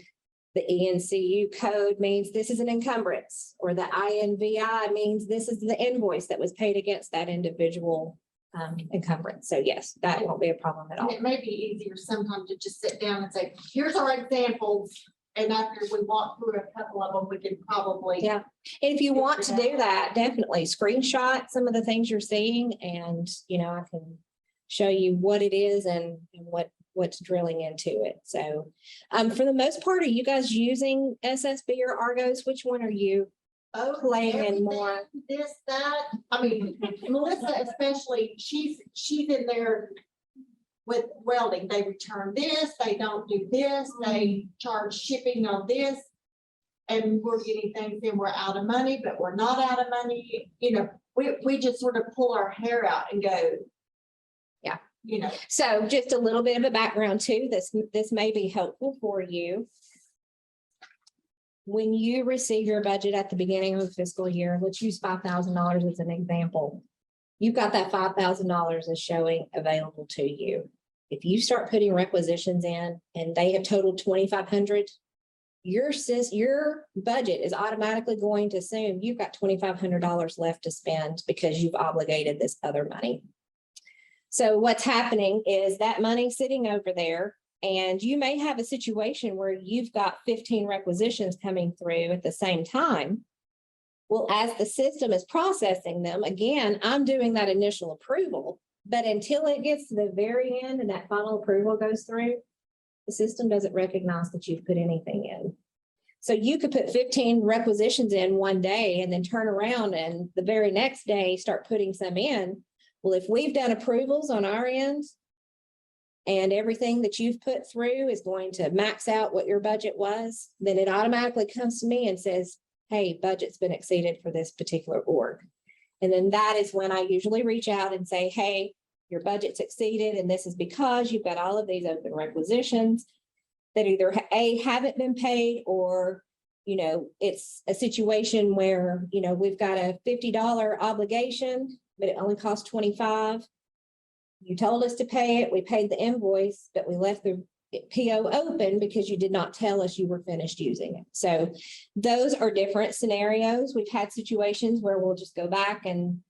the ENCU code means this is an encumbrance, or the INVI means this is the invoice that was paid against that individual encumbrance. So yes, that won't be a problem at And all. it may be easier sometimes to just sit down and say, here's our examples. And after we walk through a couple of them, we can probably. Yeah. If you want to do that, definitely screenshot some of the things you're seeing, and, I can show you what it is and what's drilling into it. So, for the most part, are you guys using SSB or Argos? Which one are you? Oh, Playing in everything, more. this, that, I mean, Melissa especially, she's in there with welding, they return this, they don't do this, they charge shipping on this. And we're getting things in, we're out of money, but we're not out of money, we just sort of pull our hair out and go. Yeah. So just a little bit of a background too. This may be helpful for you. When you receive your budget at the beginning of the fiscal year, let's use $5,000 as an example. You've got that $5,000 is showing available to you. If you start putting requisitions in and they have totaled 2,500, your budget is automatically going to assume you've got $2,500 left to spend because you've obligated this other money. So what's happening is that money sitting over there, and you may have a situation where you've got 15 requisitions coming through at the same time. Well, as the system is processing them, again, I'm doing that initial approval, but until it gets to the very end and that final approval goes through, the system doesn't recognize that you've put anything in. So you could put 15 requisitions in one day and then turn around and the very next day start putting some in. Well, if we've done approvals on our end and everything that you've put through is going to max out what your budget was, then it automatically comes to me and says, hey, budget's been exceeded for this particular org. And then that is when I usually reach out and say, hey, your budget's exceeded, and this is because you've got all of these open requisitions that either A, haven't been paid, or, it's a situation where, we've got a $50 obligation, but it only costs $25. You told us to pay it, we paid the invoice, but we left the PO open because you did not tell us you were finished using it. So those are different scenarios. We've had situations where we'll just go back and,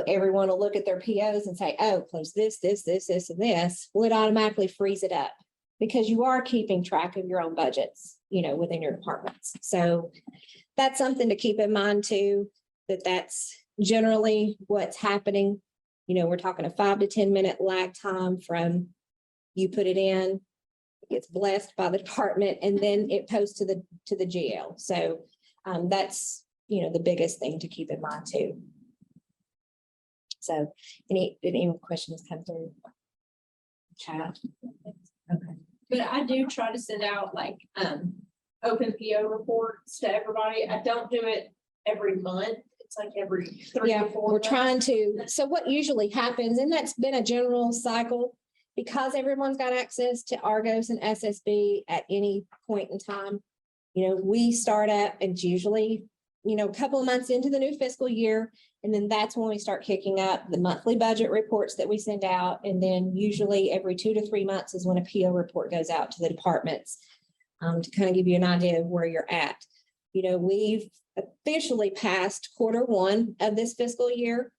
everyone will look at their POs and say, oh, close this, and this. Well, it automatically frees it up because you are keeping track of your own budgets, within your departments. So that's something to keep in mind too, that's generally what's happening. We're talking a 5 to 10 minute lag time from you put it in, it gets blessed by the department, and then it posts to the GL. So that's, the biggest thing to keep in mind too. So did any questions come through? Chat. Okay. But I do try to send out open PO reports to everybody. I don't do it every month. It's like every 3 Yeah, or 4 we're months. trying to, so what usually happens, and that's been a general cycle, because everyone's got access to Argos and SSB at any point in time. We start up and it's usually, a couple of months into the new fiscal year. And then that's when we start kicking up the monthly budget reports that we send out. And then usually every 2 to 3 months is when a PO report goes out to the departments. to kind of give you an idea of where you're at. You know, we've officially passed Q1 of this fiscal year.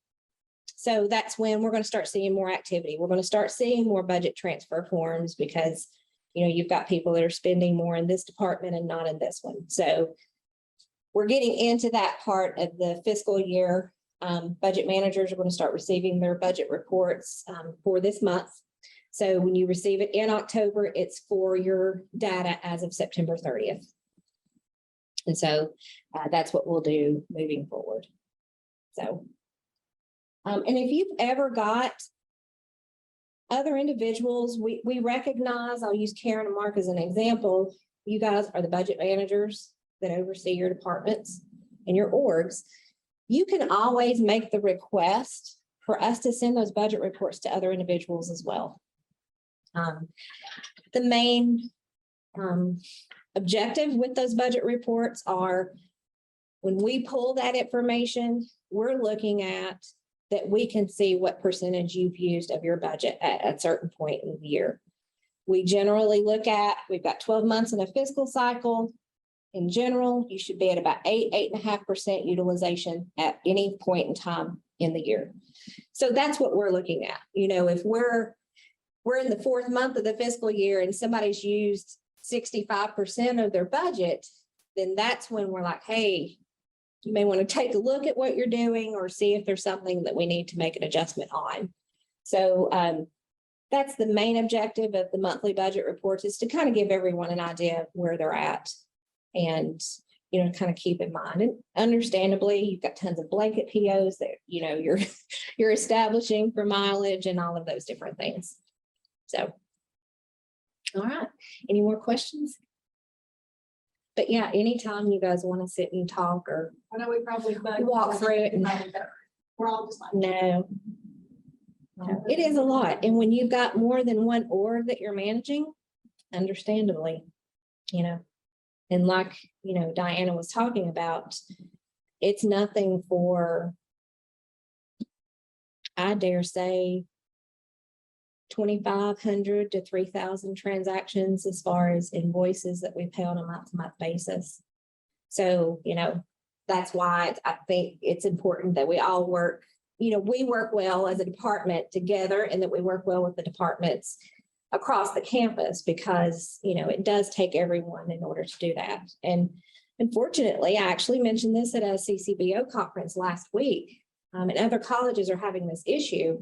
So that's when we're going to start seeing more activity. We're going to start seeing more budget transfer forms because, you know, you've got people that are spending more in this department and not in this one. So we're getting into that part of the fiscal year. Budget managers are going to start receiving their budget reports for this month. So when you receive it in October, it's for your data as of September 30th. And so that's what we'll do moving forward. So, and if you've ever got other individuals, we recognize, I'll use Karen and Mark as an example. You guys are the budget managers that oversee your departments and your orgs. You can always make the request for us to send those budget reports to other individuals as well. The main objective with those budget reports are when we pull that information, we're looking at that we can see what percentage you've used of your budget at a certain point in the year. We generally look at, we've got 12 months in a fiscal cycle. In general, you should be at about 8.5% utilization at any point in time in the year. So that's what we're looking at. You know, if we're in the 4th month of the fiscal year and somebody's used 65% of their budget, then that's when we're like, hey, you may want to take a look at what you're doing or see if there's something that we need to make an adjustment on. So that's the main objective of the monthly budget reports, is to kind of give everyone an idea of where they're at and, you know, kind of keep in mind. And understandably, you've got tons of blanket POs that, you know, you're establishing for mileage and all of those different things. So, all right, any more questions? But yeah, anytime you guys want to sit and talk or I know we probably. walk through it, and We're all just like. no. No, it is a lot. And when you've got more than one org that you're managing, understandably, you know, and like, you know, Diana was talking about, it's nothing for, I dare say, 2,500 to 3,000 transactions as far as invoices that we pay on a month-to-month basis. So, you know, that's why I think it's important that we all work, you know, we work well as a department together, and that we work well with the departments across the campus, because, you know, it does take everyone in order to do that. And unfortunately, I actually mentioned this at a CCBO conference last week, and other colleges are having this issue.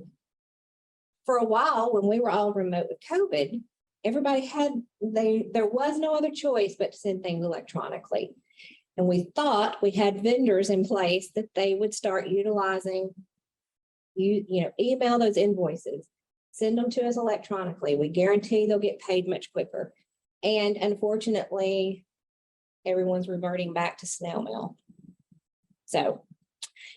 For a while, when we were all remote with COVID, everybody there was no other choice but to send things electronically. And we thought we had vendors in place that they would start utilizing, you know, email those invoices, send them to us electronically. We guarantee they'll get paid much quicker. And unfortunately, everyone's reverting back to snail mail.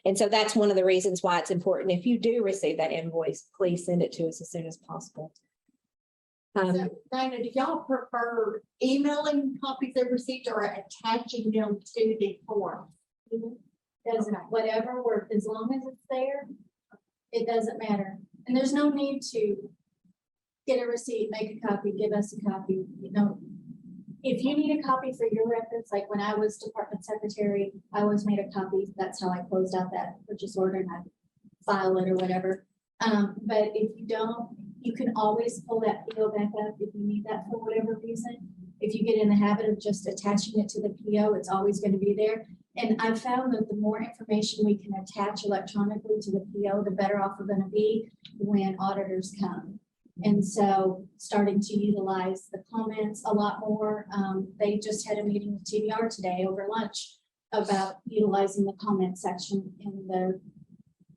And so that's one of the reasons why it's important. If you do receive that invoice, please send it to us as soon as possible. So, Diana, do y'all prefer emailing copies of receipts or attaching them to the form? Doesn't, whatever work, as long as it's there, it doesn't matter. And there's no need to get a receipt, make a copy, give us a copy, you know. If you need a copy for your records, like when I was department secretary, I always made a copy. That's how I closed out that purchase order, and I file it or whatever. But if you don't, you can always pull that PO back up if you need that for whatever reason. If you get in the habit of just attaching it to the PO, it's always going to be there. And I've found that the more information we can attach electronically to the PO, the better off we're going to be when auditors come. And so starting to utilize the comments a lot more. They just had a meeting with TDR today over lunch about utilizing the comment section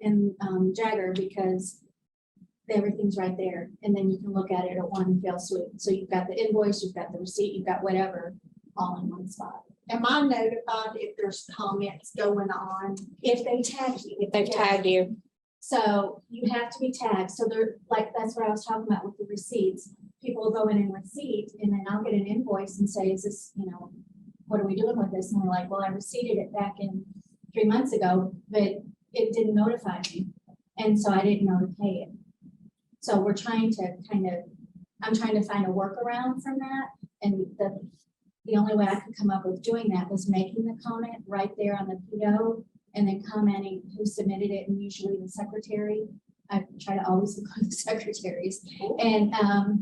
in Jagger, because everything's right there. And then you can look at it at one fell swoop. So you've got the invoice, you've got the receipt, you've got whatever all in one spot. Am I notified if there's comments going on? If they tag you. If they've tagged you, So you have to be tagged. So they're like, that's what I was talking about with the receipts. People will go in and receipt, and then I'll get an invoice and say, is this, you know, what are we doing with this? And they're like, well, I receipted it back in 3 months ago, but it didn't notify me. And so I didn't know to pay it. So we're trying to I'm trying to find a workaround from that. And the only way I could come up with doing that was making the comment right there on the PO and then commenting who submitted it, and usually the secretary. I try to always include the secretaries and,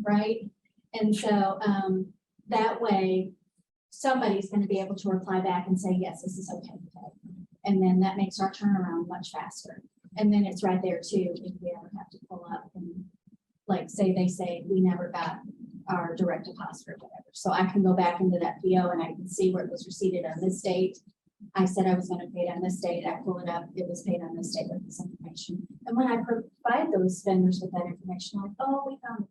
right? And so, that way, somebody's gonna be able to reply back and say, yes, this is okay to pay. And then that makes our turnaround much faster. And then it's right there too, if we ever have to pull up and like, they say, we never got our direct deposit or whatever. So I can go back into that PO and I can see where it was receipted on this date. I said I was gonna pay it on this date. I pull it up, it was paid on this date with this information. And when I provide those vendors with that information, like, oh, we found the